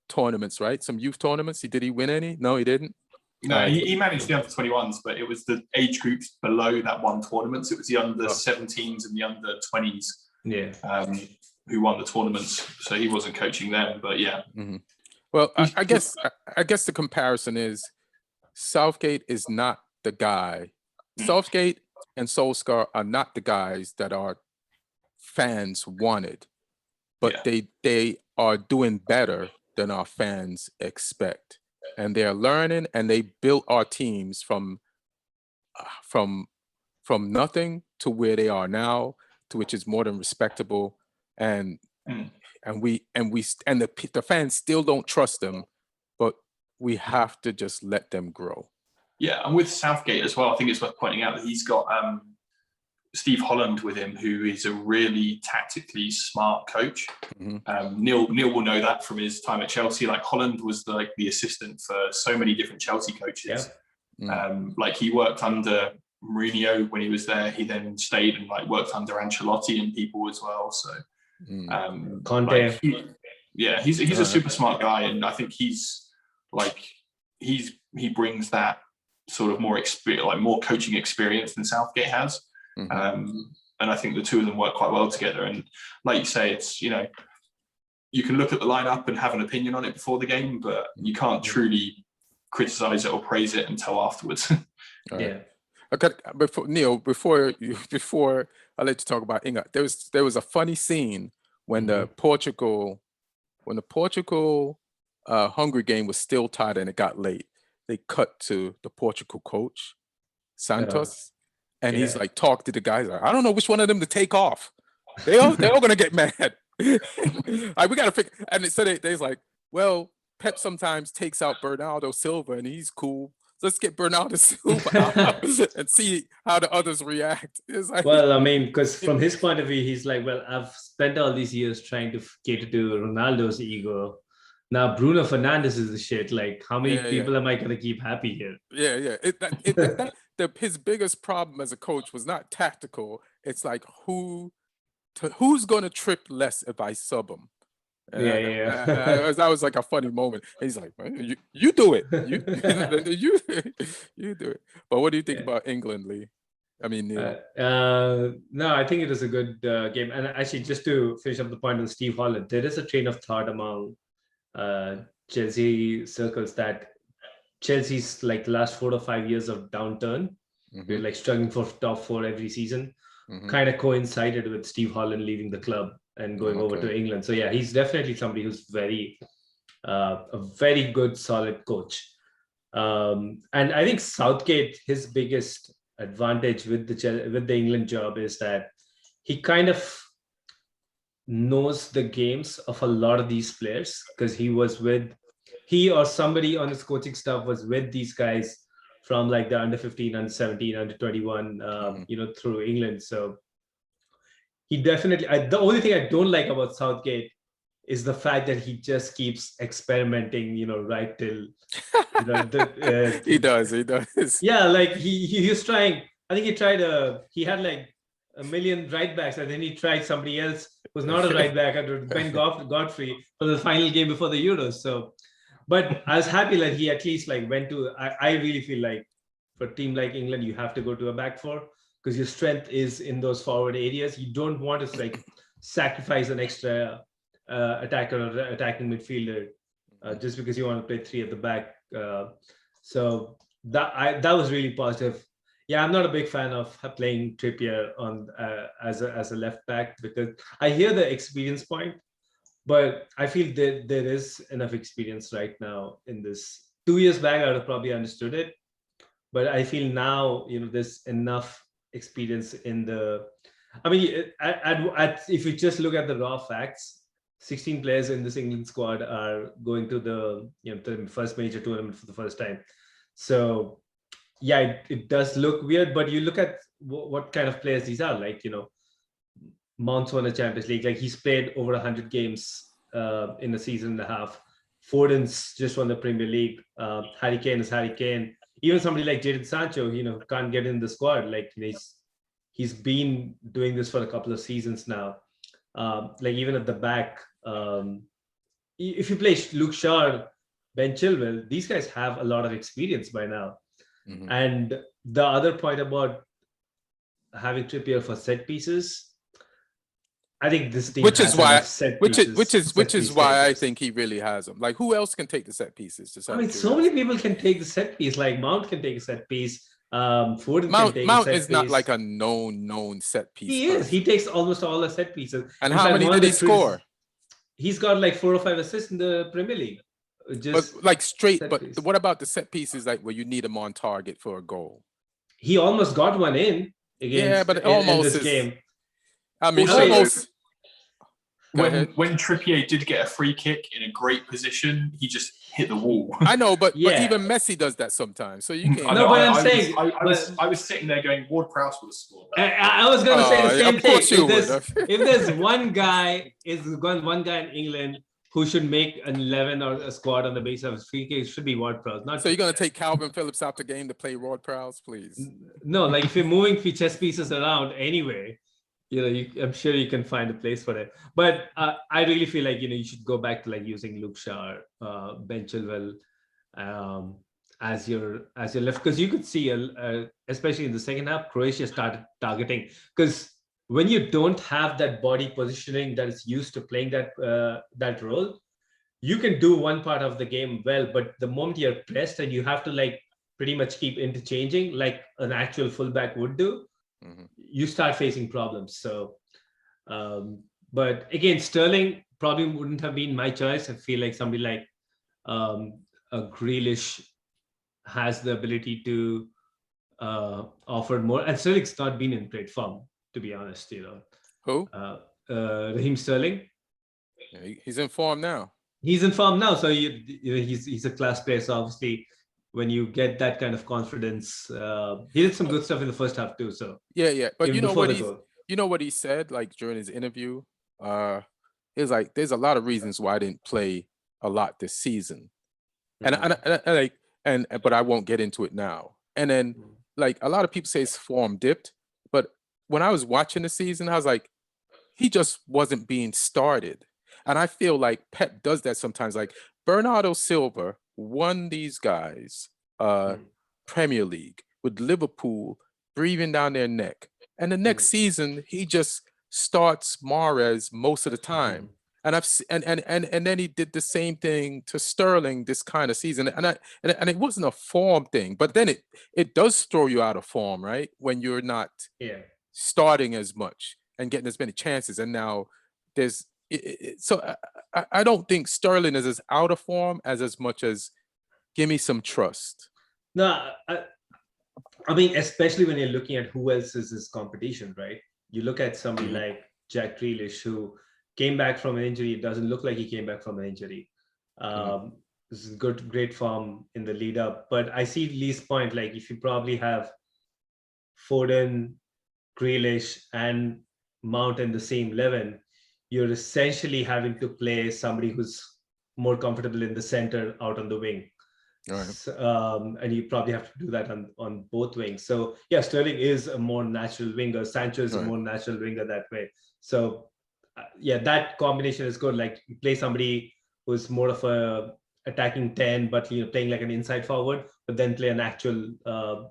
tournaments, right? Some youth tournaments. Did he win any? No, he didn't. No, he managed the under 21s, but it was the age groups below that one tournament. So it was the under 17s and the under 20s. Who won the tournaments. So he wasn't coaching them, but yeah. Well, I guess the comparison is Southgate is not the guy. Southgate and Solskjaer are not the guys that our fans wanted, but they are doing better than our fans expect, and they're learning, and they built our teams from nothing to where they are now, to which is more than respectable. And the fans still don't trust them we have to just let them grow. Yeah, and with Southgate as well, I think it's worth pointing out that he's got Steve Holland with him, who is a really tactically smart coach. Neil will know that from his time at Chelsea. Like Holland was the assistant for so many different Chelsea coaches. Like he worked under Mourinho when he was there. He then stayed and like worked under Ancelotti and people as well. So Kanté. He's a super smart guy, and I think he brings that sort of more experience, like more coaching experience than Southgate has. And I think the two of them work quite well together. And like you say, it's, you can look at the lineup and have an opinion on it before the game, but you can't truly criticize it or praise it until afterwards. Yeah. Okay, before I let you talk about England, there was a funny scene when the Portugal Hungary game was still tied and it got late. They cut to the Portugal coach, Santos, and he's like, talk to the guys. Like, I don't know which one of them to take off. They're all gonna get mad. Like, we gotta figure. And so they's like, well, Pep sometimes takes out Bernardo Silva and he's cool. Let's get Bernardo Silva out and see how the others react. It's like, well, I mean, because from his point of view, he's like, well, I've spent all these years trying to cater to Ronaldo's ego. Now Bruno Fernandes is the shit. Like, how many people am I going to keep happy here? His biggest problem as a coach was not tactical. It's like who's going to trip less if I sub him. That was like a funny moment. And he's like, you do it. You do it. But what do you think about England, Lee? I mean, Neil. No, I think it was a good game. And actually, just to finish up the point on Steve Holland, there is a train of thought among Chelsea circles that Chelsea's like the last 4 or 5 years of downturn, we're like struggling for top 4 every season, kind of coincided with Steve Holland leaving the club and going over to England. So yeah, he's definitely somebody who's a very good, solid coach. And I think Southgate, his biggest advantage with the England job is that he kind of knows the games of a lot of these players, because he or somebody on his coaching staff was with these guys from like the under 15, under 17, under 21, through England. So he definitely, the only thing I don't like about Southgate is the fact that he just keeps experimenting, right till, he does. Yeah, like he was trying, I think he had like a million right backs, and then he tried somebody else who's not a right back, Ben Godfrey, for the final game before the Euros. So, but I was happy that he at least like went to, I really feel like for a team like England, you have to go to a back four, because your strength is in those forward areas. You don't want to like sacrifice an extra attacker or attacking midfielder just because you want to play 3 at the back. So that was really positive. Yeah, I'm not a big fan of playing Trippier on as a left back, because I hear the experience point, but I feel that there is enough experience right now in this. 2 years back, I would have probably understood it, but I feel now, there's enough experience in the. I mean, if you just look at the raw facts, 16 players in this England squad are going to the first major tournament for the first time. So yeah, it does look weird, but you look at what kind of players these are. Like, Mount's won a Champions League. Like, he's played over 100 games in a season and a half. Foden's just won the Premier League. Harry Kane is Harry Kane. Even somebody like Jadon Sancho, can't get in the squad. Like, he's been doing this for a couple of seasons now. Like, even at the back, if you play Luke Shaw, Ben Chilwell, these guys have a lot of experience by now. And the other point about having Trippier for set pieces, I think this team which is why I think he really has them. Like, who else can take the set pieces? I mean, so many people can take the set piece. Like, Mount can take a set piece. Foden can take a set piece. Mount is not like a known set piece. He is. He takes almost all the set pieces. And how many did he score? He's got like 4 or 5 assists in the Premier League. But like straight. But what about the set pieces, like where you need him on target for a goal? He almost got one in against. Yeah, but almost in this game. I mean, almost. when Trippier did get a free kick in a great position, he just hit the wall. I know, but even Messi does that sometimes. So you can't. No, but I'm saying I was sitting there going, Ward-Prowse would have scored. I was going to say the same thing. Of course you would. If there's one guy in England who should make an 11 or a squad on the basis of his free kick, it should be Ward-Prowse. So you're going to take Calvin Phillips out the game to play Ward-Prowse, please? No, like if you're moving chess pieces around anyway, I'm sure you can find a place for it. But I really feel like, you should go back to like using Luke Shaw, Ben Chilwell as your left, because you could see, especially in the second half, Croatia started targeting, because when you don't have that body positioning that is used to playing that role, you can do one part of the game well, but the moment you're pressed and you have to like pretty much keep interchanging like an actual fullback would do, you start facing problems. So, but again, Sterling probably wouldn't have been my choice. I feel like somebody like a Grealish has the ability to offer more, and Sterling's not been in great form, to be honest. Who? Raheem Sterling. Yeah, he's in form now. He's in form now, so he's a class player. So obviously, when you get that kind of confidence, he did some good stuff in the first half too. So yeah. But you know what he said like during his interview. It's like there's a lot of reasons why I didn't play a lot this season, but I won't get into it now. And then like a lot of people say his form dipped, but when I was watching the season, I was like, he just wasn't being started. And I feel like Pep does that sometimes. Like Bernardo Silva won these guys Premier League with Liverpool breathing down their neck. And the next season, he just starts Mahrez most of the time. And and then he did the same thing to Sterling this kind of season. And it wasn't a form thing, but then it does throw you out of form, right? When you're not starting as much and getting as many chances. And now there's so I don't think Sterling is as out of form as much as give me some trust. No, I mean, especially when you're looking at who else is his competition, right? You look at somebody like Jack Grealish, who came back from an injury. It doesn't look like he came back from an injury. This is great form in the lead up. But I see Lee's point, like if you probably have Foden, Grealish, and Mount in the same 11, you're essentially having to play somebody who's more comfortable in the center out on the wing. Right. And you probably have to do that on both wings. So yeah, Sterling is a more natural winger. Sancho is a more natural winger that way. So yeah, that combination is good. Like you play somebody who's more of a attacking 10, but playing like an inside forward, but then play an actual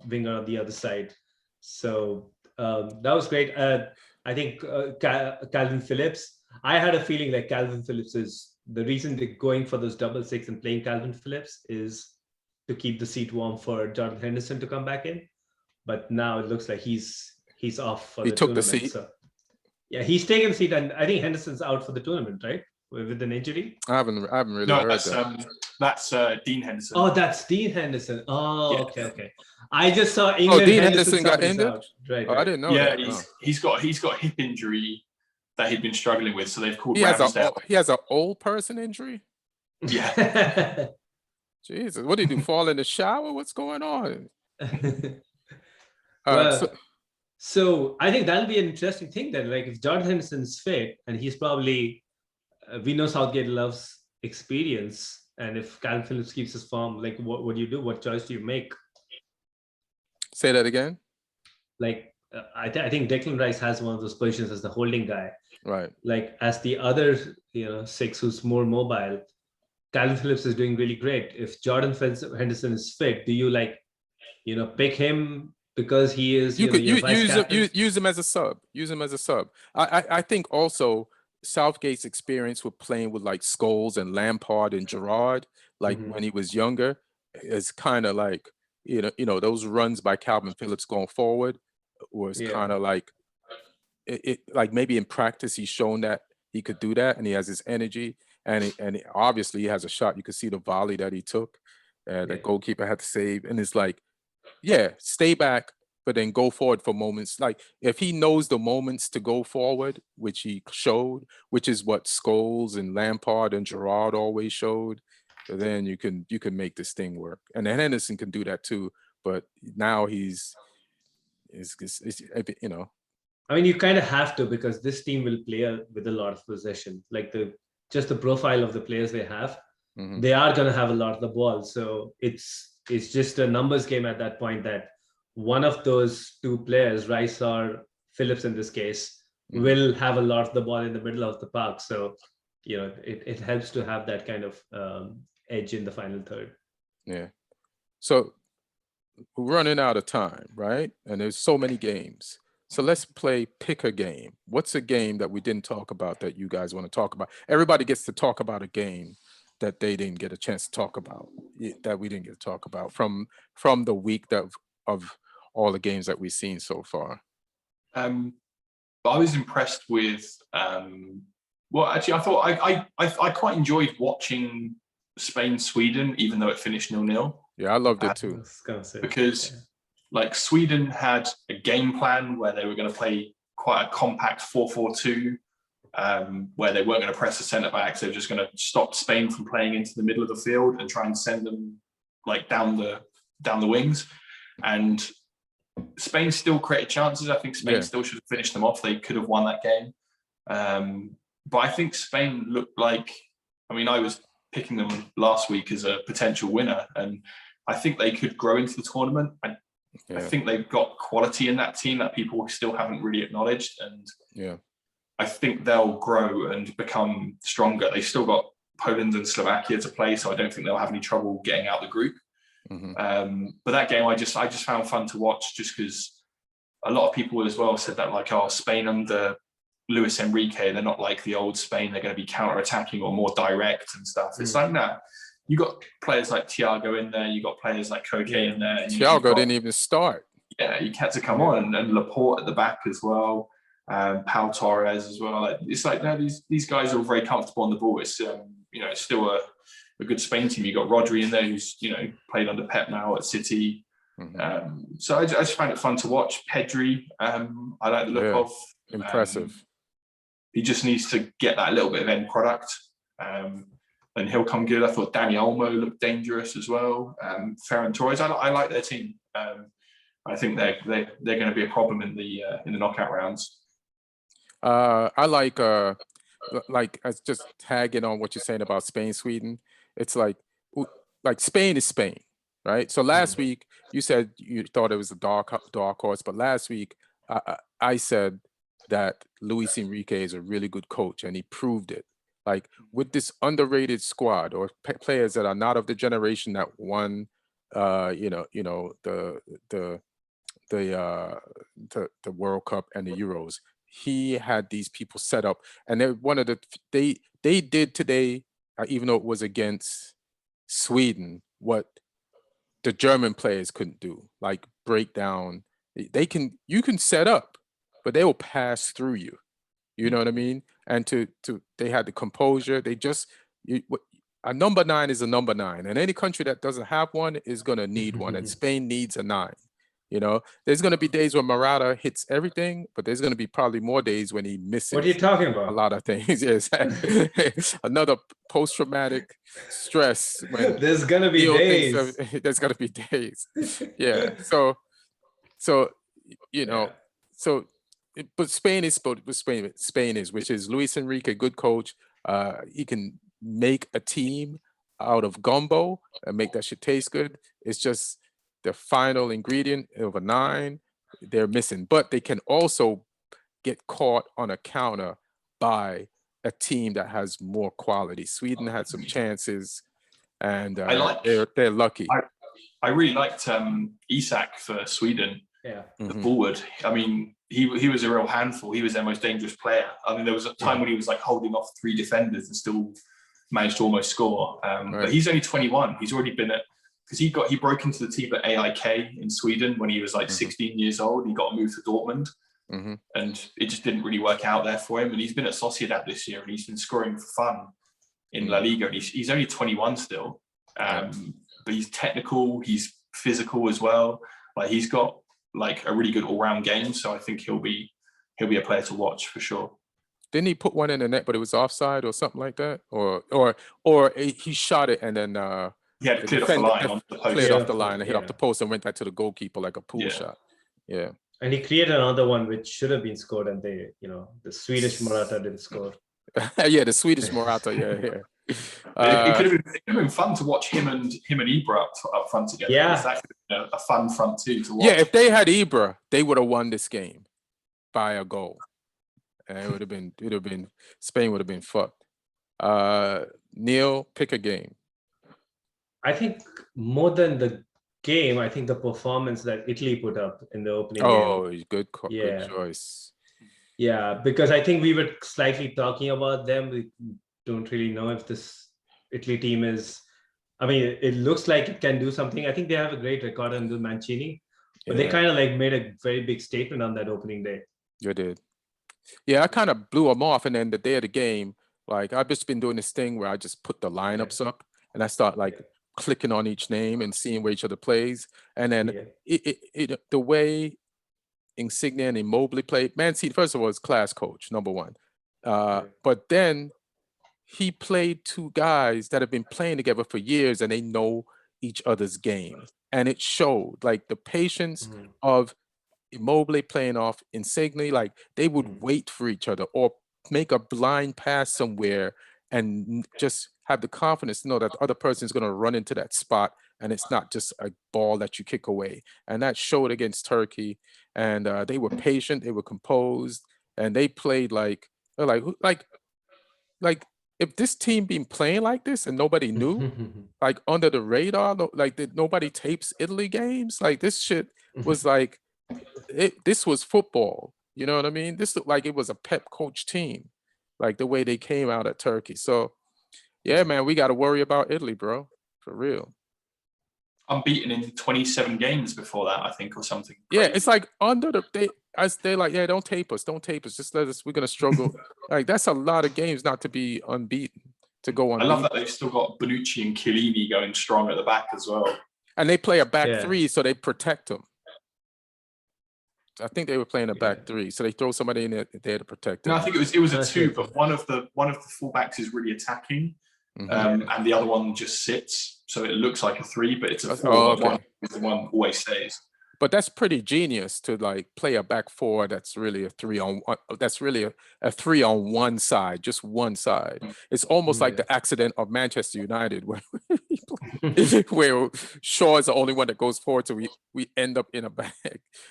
winger on the other side. So that was great. I think Calvin Phillips. I had a feeling like Calvin Phillips is the reason they're going for those 6-6 and playing Calvin Phillips is to keep the seat warm for Jordan Henderson to come back in. But now it looks like he's off for the tournament. He took the seat. So, yeah, he's taken the seat, and I think Henderson's out for the tournament, right? With an injury. I haven't really heard that. That's Dean Henderson. Oh, that's Dean Henderson. Oh, yeah. Okay. I just saw England. Oh, Dean Henderson got injured. Right. Oh, I didn't know that. Yeah, he's got a hip injury that he'd been struggling with, so they've called Ramsdale. He has an old person injury? Yeah. Jesus, what did he do? Fall in the shower? What's going on? So I think that'll be an interesting thing then. Like if Jordan Henderson's fit, and he's probably, we know Southgate loves experience, and if Calvin Phillips keeps his form, like what do you do? What choice do you make? Say that again. Like I think Declan Rice has one of those positions as the holding guy. Right. Like as the other, 6 who's more mobile, Calvin Phillips is doing really great. If Jordan Henderson is fit, do you pick him because he is? You could use him as a sub. Use him as a sub. I think also Southgate's experience with playing with like Scholes and Lampard and Gerrard, like when he was younger, is kind of like those runs by Calvin Phillips going forward was kind of like it like maybe in practice he's shown that he could do that, and he has his energy, and obviously he has a shot. You could see the volley that he took, the goalkeeper had to save, and it's like, stay back, but then go forward for moments. Like if he knows the moments to go forward, which he showed, which is what Scholes and Lampard and Gerrard always showed, then you can make this thing work. And then Henderson can do that too. But now he's you know. I mean, you kind of have to, because this team will play with a lot of possession. Like just the profile of the players they have, they are going to have a lot of the ball. So it's just a numbers game at that point, that one of those two players, Rice or Phillips in this case, will have a lot of the ball in the middle of the park. So, you know, it helps to have that kind of edge in the final third. Yeah. So we're running out of time, right? And there's so many games. So let's pick a game. What's a game that we didn't talk about that you guys want to talk about? Everybody gets to talk about a game that they didn't get a chance to talk about, that we didn't get to talk about from the week of all the games that we've seen so far. I was impressed with, well, actually, I thought I quite enjoyed watching Spain-Sweden, even though it finished 0-0. Yeah, I loved it too. Because like Sweden had a game plan where they were going to play quite a compact 4-4-2, where they weren't going to press the centre backs. They were just going to stop Spain from playing into the middle of the field and try and send them like down the wings. And Spain still created chances. I think Spain still should have finished them off. They could have won that game. But I think Spain looked like, I mean, I was picking them last week as a potential winner, and I think they could grow into the tournament. I think they've got quality in that team that people still haven't really acknowledged. And I think they'll grow and become stronger. They've still got Poland and Slovakia to play, so I don't think they'll have any trouble getting out the group. But that game I just found fun to watch, just because a lot of people as well said that, like, oh, Spain under Luis Enrique, they're not like the old Spain, they're going to be counter-attacking or more direct and stuff. It's like, nah, you got players like Thiago in there, you got players like Koke in there. And Thiago didn't even start. Yeah, you had to come on, and Laporte at the back as well, Pau Torres as well. It's like, no, these guys are all very comfortable on the ball. It's it's still a good Spain team. You got Rodri in there, who's played under Pep now at City. So I just find it fun to watch. Pedri, I like the look of. Impressive. He just needs to get that little bit of end product, and he'll come good. I thought Dani Olmo looked dangerous as well. Ferran Torres, I like their team. I think they're going to be a problem in the knockout rounds. I like as just tagging on what you're saying about Spain, Sweden. It's like Spain is Spain, right? So last week you said you thought it was a dark horse, but last week I said that Luis Enrique is a really good coach, and he proved it. Like with this underrated squad or players that are not of the generation that won, the World Cup and the Euros. He had these people set up, and they did today, even though it was against Sweden, what the German players couldn't do, like break down. You can set up, but they will pass through you. You know what I mean? And they had the composure. A number 9 is a number 9, and any country that doesn't have one is going to need one, and Spain needs a 9. There's going to be days when Morata hits everything, but there's going to be probably more days when he misses. What are you talking about? A lot of things. Yes. Another post-traumatic stress. There's going to be days. There's going to be days. Yeah. But Spain is what Spain is, which is Luis Enrique, good coach. He can make a team out of gumbo and make that shit taste good. It's just the final ingredient of a 9 they're missing, but they can also get caught on a counter by a team that has more quality. Sweden had some chances, and they're lucky. I really liked Isak for Sweden. Yeah, the forward. I mean, he was a real handful. He was their most dangerous player. I mean, there was a time when he was like holding off 3 defenders and still managed to almost score. But he's only 21. He's already been because he broke into the team at AIK in Sweden when he was like 16 years old. He got a move to Dortmund, and it just didn't really work out there for him. And he's been at Sociedad this year, and he's been scoring for fun in La Liga. And he's only 21 still, but he's technical. He's physical as well. Like he's got like a really good all-round game. So I think he'll be a player to watch for sure. Didn't he put one in the net, but it was offside or something like that, or he shot it and then He had cleared off the line on the post. cleared off the line and hit off the post and went back to the goalkeeper like a pool shot. Yeah. And he created another one which should have been scored, and they, the Swedish Morata didn't score. Yeah, the Swedish Morata. Yeah. It could have been fun to watch him and Ibra up front together. Yeah, that could have been a fun front two to watch. Yeah, if they had Ibra, they would have won this game by a goal, and it would have been Spain would have been fucked. Neil, pick a game. I think more than the game, I think the performance that Italy put up in the opening game. Oh, good choice. Yeah, because I think we were slightly talking about them. We don't really know if this Italy team is. I mean, it looks like it can do something. I think they have a great record under Mancini, but they kind of like made a very big statement on that opening day. You did. Yeah, I kind of blew them off, and then the day of the game, like I've just been doing this thing where I just put the lineups up, and I start like clicking on each name and seeing where each other plays, and then the way Insigne and Immobile played. Mancini, first of all, is class coach, number one. But then he played two guys that have been playing together for years, and they know each other's game, and it showed. Like the patience of Immobile playing off Insigne, like they would wait for each other or make a blind pass somewhere and just have the confidence to know that the other person is going to run into that spot, and it's not just a ball that you kick away. And that showed against Turkey. And they were patient, they were composed, and they played like if this team been playing like this and nobody knew, like under the radar, like nobody tapes Italy games, like this shit was like this was football. You know what I mean? This looked like it was a Pep coach team, like the way they came out at Turkey. So yeah, man, we got to worry about Italy, bro, for real. Unbeaten in 27 games before that, I think, or something. Yeah, it's like they're like, yeah, don't tape us, just let us. We're gonna struggle. Like that's a lot of games not to be unbeaten, to go unbeaten. I love that they've still got Bonucci and Chiellini going strong at the back as well. And they play a back three, so they protect them. I think they were playing a back three, so they throw somebody in there to protect them. No, I think it was a two, but one of the fullbacks is really attacking, and the other one just sits, so it looks like a three, but it's a four. One is the one always stays. But that's pretty genius to like play a back four that's really a three on one. That's really a three on one side, just one side. It's almost like the accident of Manchester United, where Shaw is the only one that goes forward, so we end up in a back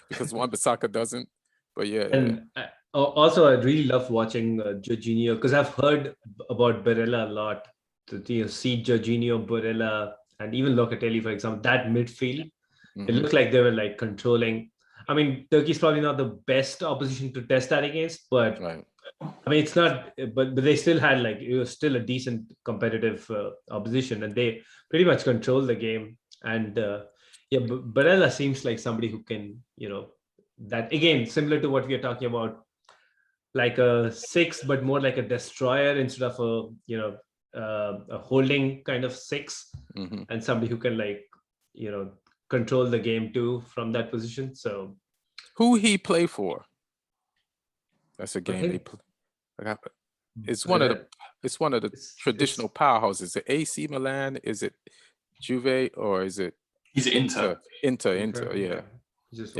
because Wan-Bissaka doesn't. But yeah. And also, I really love watching Jorginho, because I've heard about Barella a lot. To see Jorginho, Barella, and even Locatelli, for example, that midfield. It looked like they were like controlling. I mean, Turkey's probably not the best opposition to test that against, but I mean, it's not. But they still had it was still a decent competitive opposition, and they pretty much controlled the game. And Barella seems like somebody who can, that again similar to what we are talking about, like a six, but more like a destroyer instead of a holding kind of six, and somebody who can control the game too from that position. So who he play for? That's a game they play. It's one of the traditional powerhouses. Is it AC Milan? Is it Juve, or is it? He's Inter. Inter. Yeah.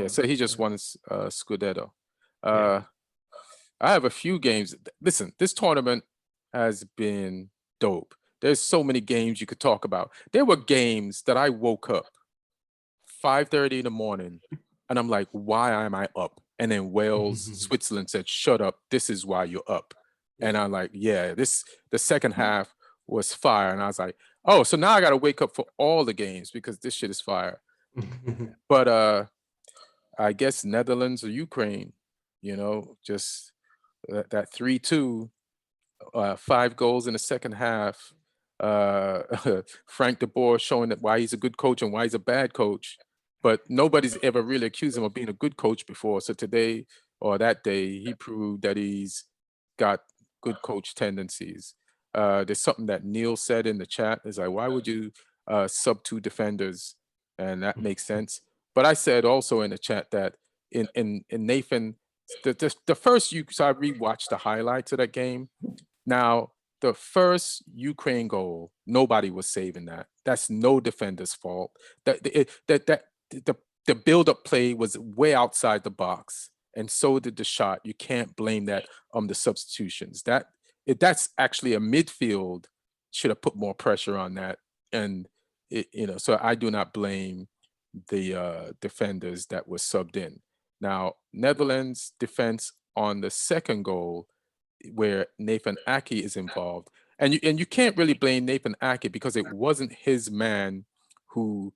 So he just won Scudetto. I have a few games. Listen, this tournament has been dope. There's so many games you could talk about. There were games that I woke up 5:30 in the morning, and I'm like, why am I up? And then Wales, Switzerland said, shut up. This is why you're up. And I'm like, yeah, the second half was fire. And I was like, oh, so now I got to wake up for all the games because this shit is fire. But I guess Netherlands or Ukraine, just that 3-2, 5 goals in the second half. Frank de Boer showing that why he's a good coach and why he's a bad coach, but nobody's ever really accused him of being a good coach before. So today or that day, he proved that he's got good coach tendencies. There's something that Neil said in the chat. Is like, why would you sub 2 defenders? And that makes sense. But I said also in the chat that in Nathan, the first so I rewatched the highlights of that game. Now, the first Ukraine goal, nobody was saving that. That's no defender's fault. The build-up play was way outside the box, and so did the shot. You can't blame that on the substitutions. That's actually a midfield should have put more pressure on that, and so I do not blame the defenders that were subbed in. Now, Netherlands defense on the second goal, where Nathan Ake is involved, and you can't really blame Nathan Ake because it wasn't his man who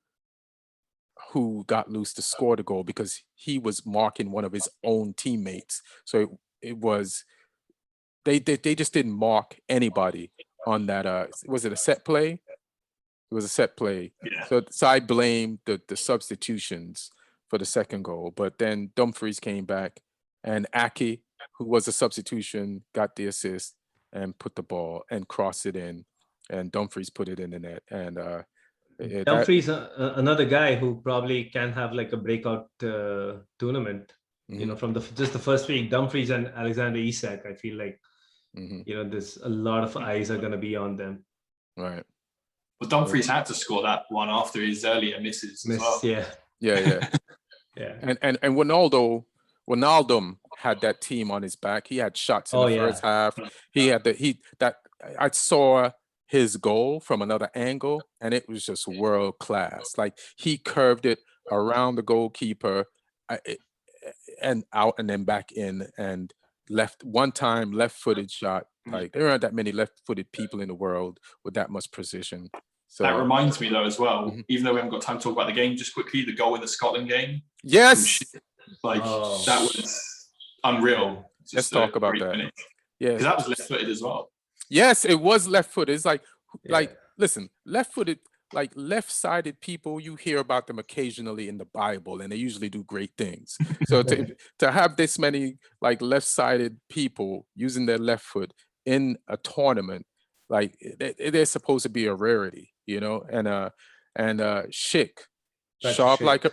got loose to score the goal, because he was marking one of his own teammates. So it was they just didn't mark anybody on that. Was it a set play? It was a set play. Yeah. So I blame the substitutions for the second goal. But then Dumfries came back, and Ake, who was a substitution, got the assist and put the ball and crossed it in, and Dumfries put it in the net. And Dumfries, another guy who probably can have like a breakout tournament. From just the first week, Dumfries and Alexander Isak, I feel like there's a lot of eyes are going to be on them. Right. Well, Dumfries had to score that one after his earlier misses as well. Yeah. Yeah. And Ronaldo had that team on his back. He had shots in the first half. He had I saw his goal from another angle, and it was just world class. Like, he curved it around the goalkeeper and out and then back in, and left-footed shot. Like, there aren't that many left-footed people in the world with that much precision. So that reminds me though as well, even though we haven't got time to talk about the game, just quickly, the goal in the Scotland game. Yes. That was unreal. Let's talk about that. Finish. Yeah. Because that was left-footed as well. Yes, it was left-footed. It's like listen, left-footed, like left-sided people, you hear about them occasionally in the Bible, and they usually do great things. So to have this many like left-sided people using their left foot in a tournament, like they're supposed to be a rarity, and Schick, sharp like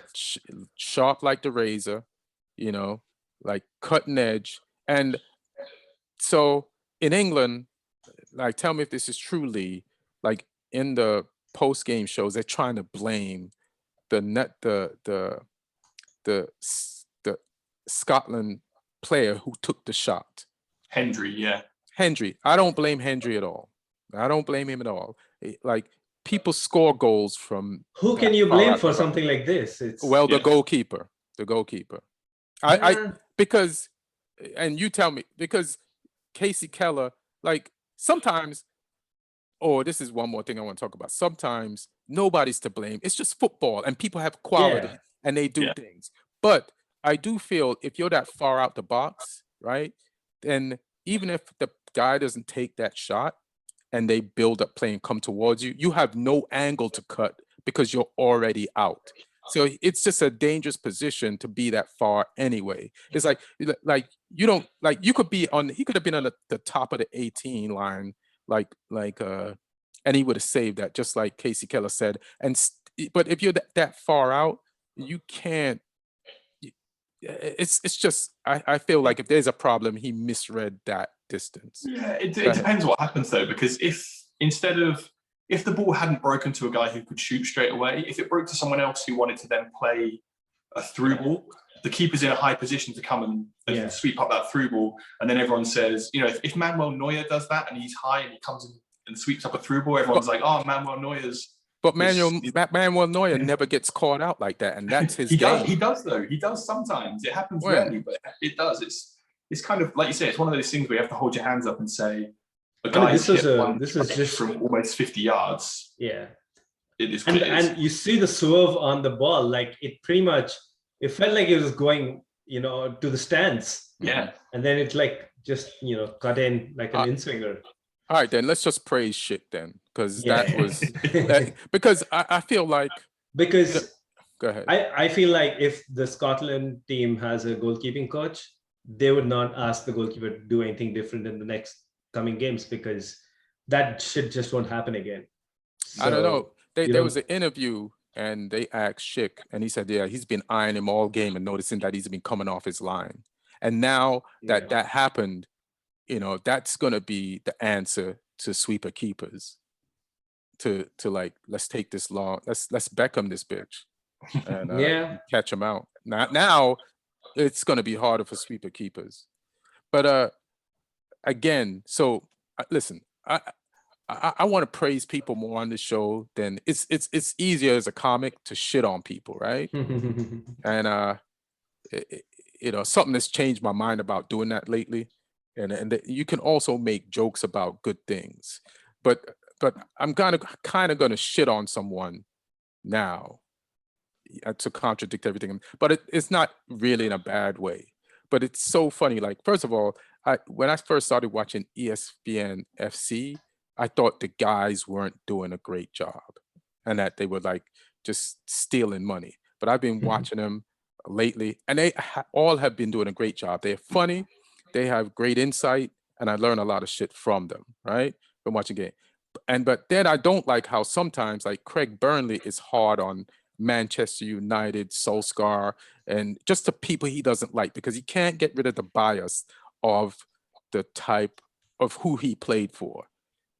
the razor, like cutting edge. And so in England, like, tell me if this is truly, like, in the post-game shows, they're trying to blame the Scotland player who took the shot. Hendry. I don't blame Hendry at all. I don't blame him at all. Like, people score goals from. Who can you blame for something like this? The goalkeeper. The goalkeeper. Because, and you tell me, because Casey Keller, like, sometimes, this is one more thing I want to talk about. Sometimes nobody's to blame. It's just football, and people have quality and they do things. But I do feel if you're that far out the box, right, then even if the guy doesn't take that shot and they build up play and come towards you, you have no angle to cut because you're already out. So it's just a dangerous position to be that far anyway. It's like you don't, like, you could be on, he could have been on the top of the 18 line, and he would have saved that, just like Casey Keller said. But if you're that far out, you can't. It's just, I feel like if there's a problem, he misread that distance. Yeah, it depends what happens though, because if the ball hadn't broken to a guy who could shoot straight away, if it broke to someone else who wanted to then play a through ball, the keeper's in a high position to come and sweep up that through ball. And then everyone says, if Manuel Neuer does that and he's high and he comes in and sweeps up a through ball, everyone's like, oh, Manuel Neuer's. But Manuel Neuer never gets caught out like that, and that's his game. He does though. He does sometimes. It happens rarely, but it does. It's kind of like you say. It's one of those things where you have to hold your hands up and say, a guy this is just from almost 50 yards. Yeah, it is. And you see the swerve on the ball. Like, it pretty much, it felt like it was going, to the stands. Yeah, and then it just cut in like an in-swinger. All right, then let's just praise Schick then, because that was because I feel like go ahead. I feel like if the Scotland team has a goalkeeping coach, they would not ask the goalkeeper to do anything different in the next coming games, because that shit just won't happen again. So, I don't know. There was an interview, and they asked Schick, and he said, yeah, he's been eyeing him all game and noticing that he's been coming off his line. And now that happened, that's going to be the answer to sweeper keepers. To like, let's take this long, let's Beckham this bitch and catch him out. Now it's going to be harder for sweeper keepers. But again, so listen, I want to praise people more on the show than it's easier as a comic to shit on people, right? And something that's changed my mind about doing that lately. And you can also make jokes about good things, but I'm kind of going to shit on someone now to contradict everything. But it's not really in a bad way. But it's so funny. Like, first of all, when I first started watching ESPN FC, I thought the guys weren't doing a great job and that they were like just stealing money. But I've been watching them lately, and they all have been doing a great job. They're funny, they have great insight, and I learn a lot of shit from them, right? From watching game. But then I don't like how sometimes like Craig Burnley is hard on Manchester United, Solskjaer, and just the people he doesn't like, because he can't get rid of the bias of the type of who he played for,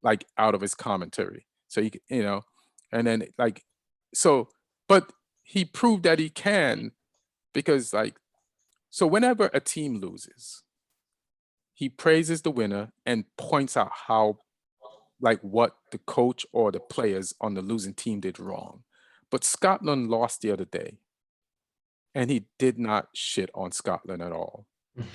like out of his commentary. So and then like, so, but he proved that he can, because like, so whenever a team loses, he praises the winner and points out how, like, what the coach or the players on the losing team did wrong. But Scotland lost the other day, and he did not shit on Scotland at all.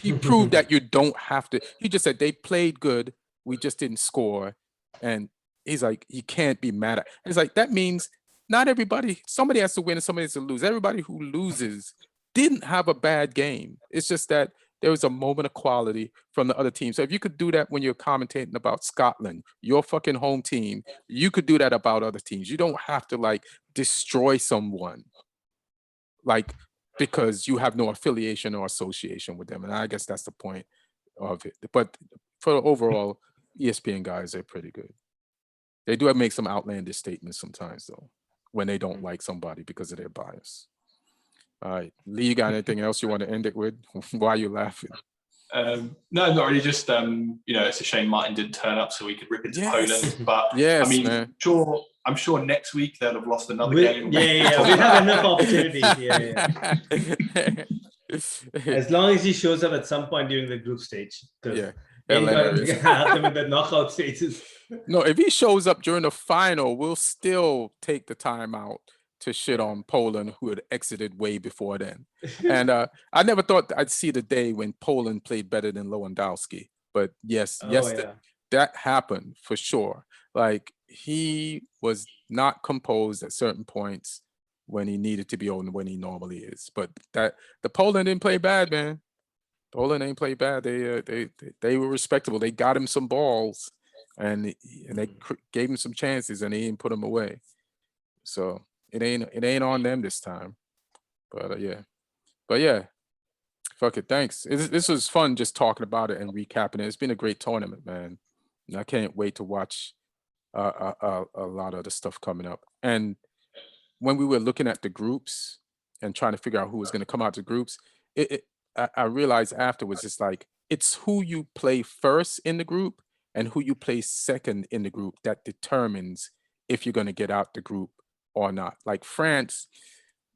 He proved that you don't have to. He just said they played good, we just didn't score. And he's like, you can't be mad at. It's like, that means not everybody, somebody has to win and somebody has to lose. Everybody who loses didn't have a bad game. It's just that there was a moment of quality from the other team. So if you could do that when you're commentating about Scotland, your fucking home team, you could do that about other teams. You don't have to like destroy someone, like, because you have no affiliation or association with them. And I guess that's the point of it. But for the overall, ESPN guys are pretty good. They do make some outlandish statements sometimes, though, when they don't like somebody because of their bias. All right, Lee, you got anything else you want to end it with? Why are you laughing? No, not really. Just it's a shame Martin didn't turn up so we could rip into Poland. But yes, I mean, man. I'm sure next week they'll have lost another game. Yeah, we have enough opportunities. Yeah. As long as he shows up at some point during the group stage. Yeah. Have them in the knockout stages. No, if he shows up during the final, we'll still take the time out to shit on Poland, who had exited way before then. And I never thought I'd see the day when Poland played better than Lewandowski. But yes, that happened for sure. Like, he was not composed at certain points when he needed to be on when he normally is. But the Poland didn't play bad, man. Poland ain't play bad. They were respectable. They got him some balls, and they gave him some chances, and they didn't put them away. So it ain't on them this time. But yeah, fuck it. Thanks. This was fun just talking about it and recapping it. It's been a great tournament, man. And I can't wait to watch a lot of the stuff coming up. And when we were looking at the groups and trying to figure out who was going to come out to groups, I realized afterwards, it's like, it's who you play first in the group and who you play second in the group that determines if you're going to get out the group or not. Like France,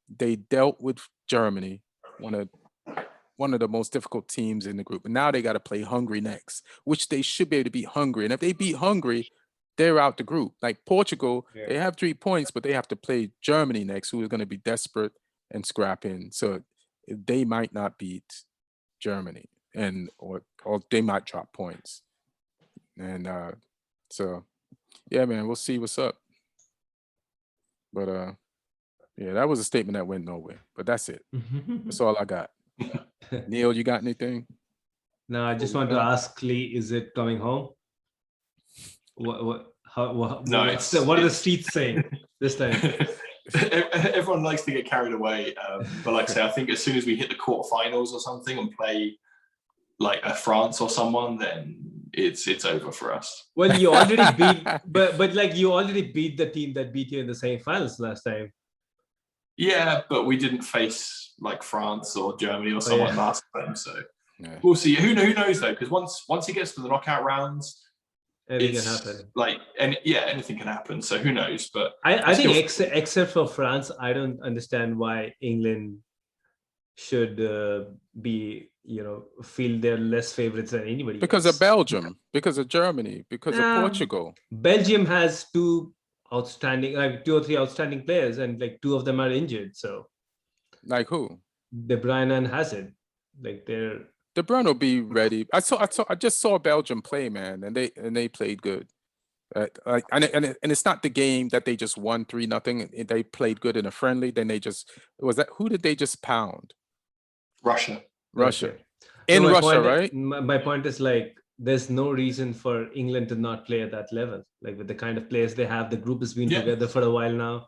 they dealt with Germany, one of the most difficult teams in the group. And now they got to play Hungary next, which they should be able to beat Hungary. And if they beat Hungary, they're out the group. Like Portugal, they have 3 points, but they have to play Germany next, who is going to be desperate and scrapping. So they might not beat Germany, or they might drop points. And so yeah, man, we'll see what's up. But yeah, that was a statement that went nowhere. But that's it. That's all I got. Neil, you got anything? No, I just want to ask Lee, is it coming home? What are the streets saying this time? Everyone likes to get carried away, but like I say, I think as soon as we hit the quarterfinals or something and play like a France or someone, then it's over for us. Well, you already beat, but like you already beat the team that beat you in the semifinals last time. Yeah, but we didn't face like France or Germany or someone last time, so Yeah. we'll see. Who knows though? Because once he gets to the knockout rounds, Anything can happen. Like, anything can happen. So who knows? But I think except for France, I don't understand why England should be, feel they're less favorites than anybody Because else. of Belgium, because of Germany, because of Portugal. Belgium has two or three outstanding players, and like two of them are injured. So, like who? De Bruyne and Hazard, like they're. De Bruyne will be ready. I just saw Belgium play, man, and they played good. And it's not the game that they just won 3-0. They played good in a friendly. Then who did they just pound? Russia. In No, Russia, right? My point is like there's no reason for England to not play at that level. Like with the kind of players they have, the group has been together for a while now.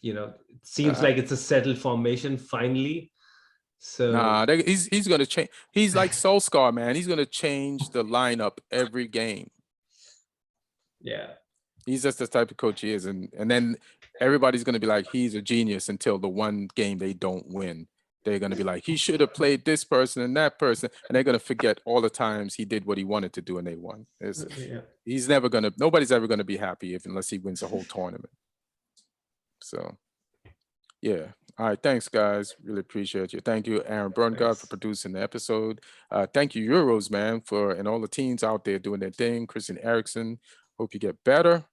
It seems like it's a settled formation finally. So nah, he's gonna change. He's like Solskjaer, man. He's gonna change the lineup every game. Yeah, he's just the type of coach he is, and then everybody's gonna be like, he's a genius until the one game they don't win. They're gonna be like, he should have played this person and that person, and they're gonna forget all the times he did what he wanted to do and they won. Nobody's ever gonna be happy unless he wins the whole tournament. So, yeah. All right, thanks, guys. Really appreciate you. Thank you, Aaron Brungardt, for producing the episode. Thank you, Euros, man, and all the teams out there doing their thing. Christian Eriksen, hope you get better.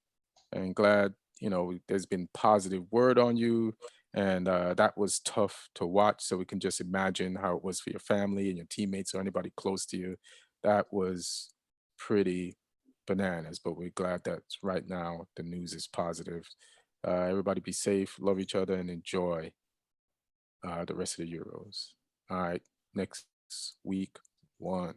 And glad, there's been positive word on you. And that was tough to watch. So we can just imagine how it was for your family and your teammates or anybody close to you. That was pretty bananas, but we're glad that right now the news is positive. Everybody be safe, love each other, and enjoy the rest of the Euros. All right, next week, 1.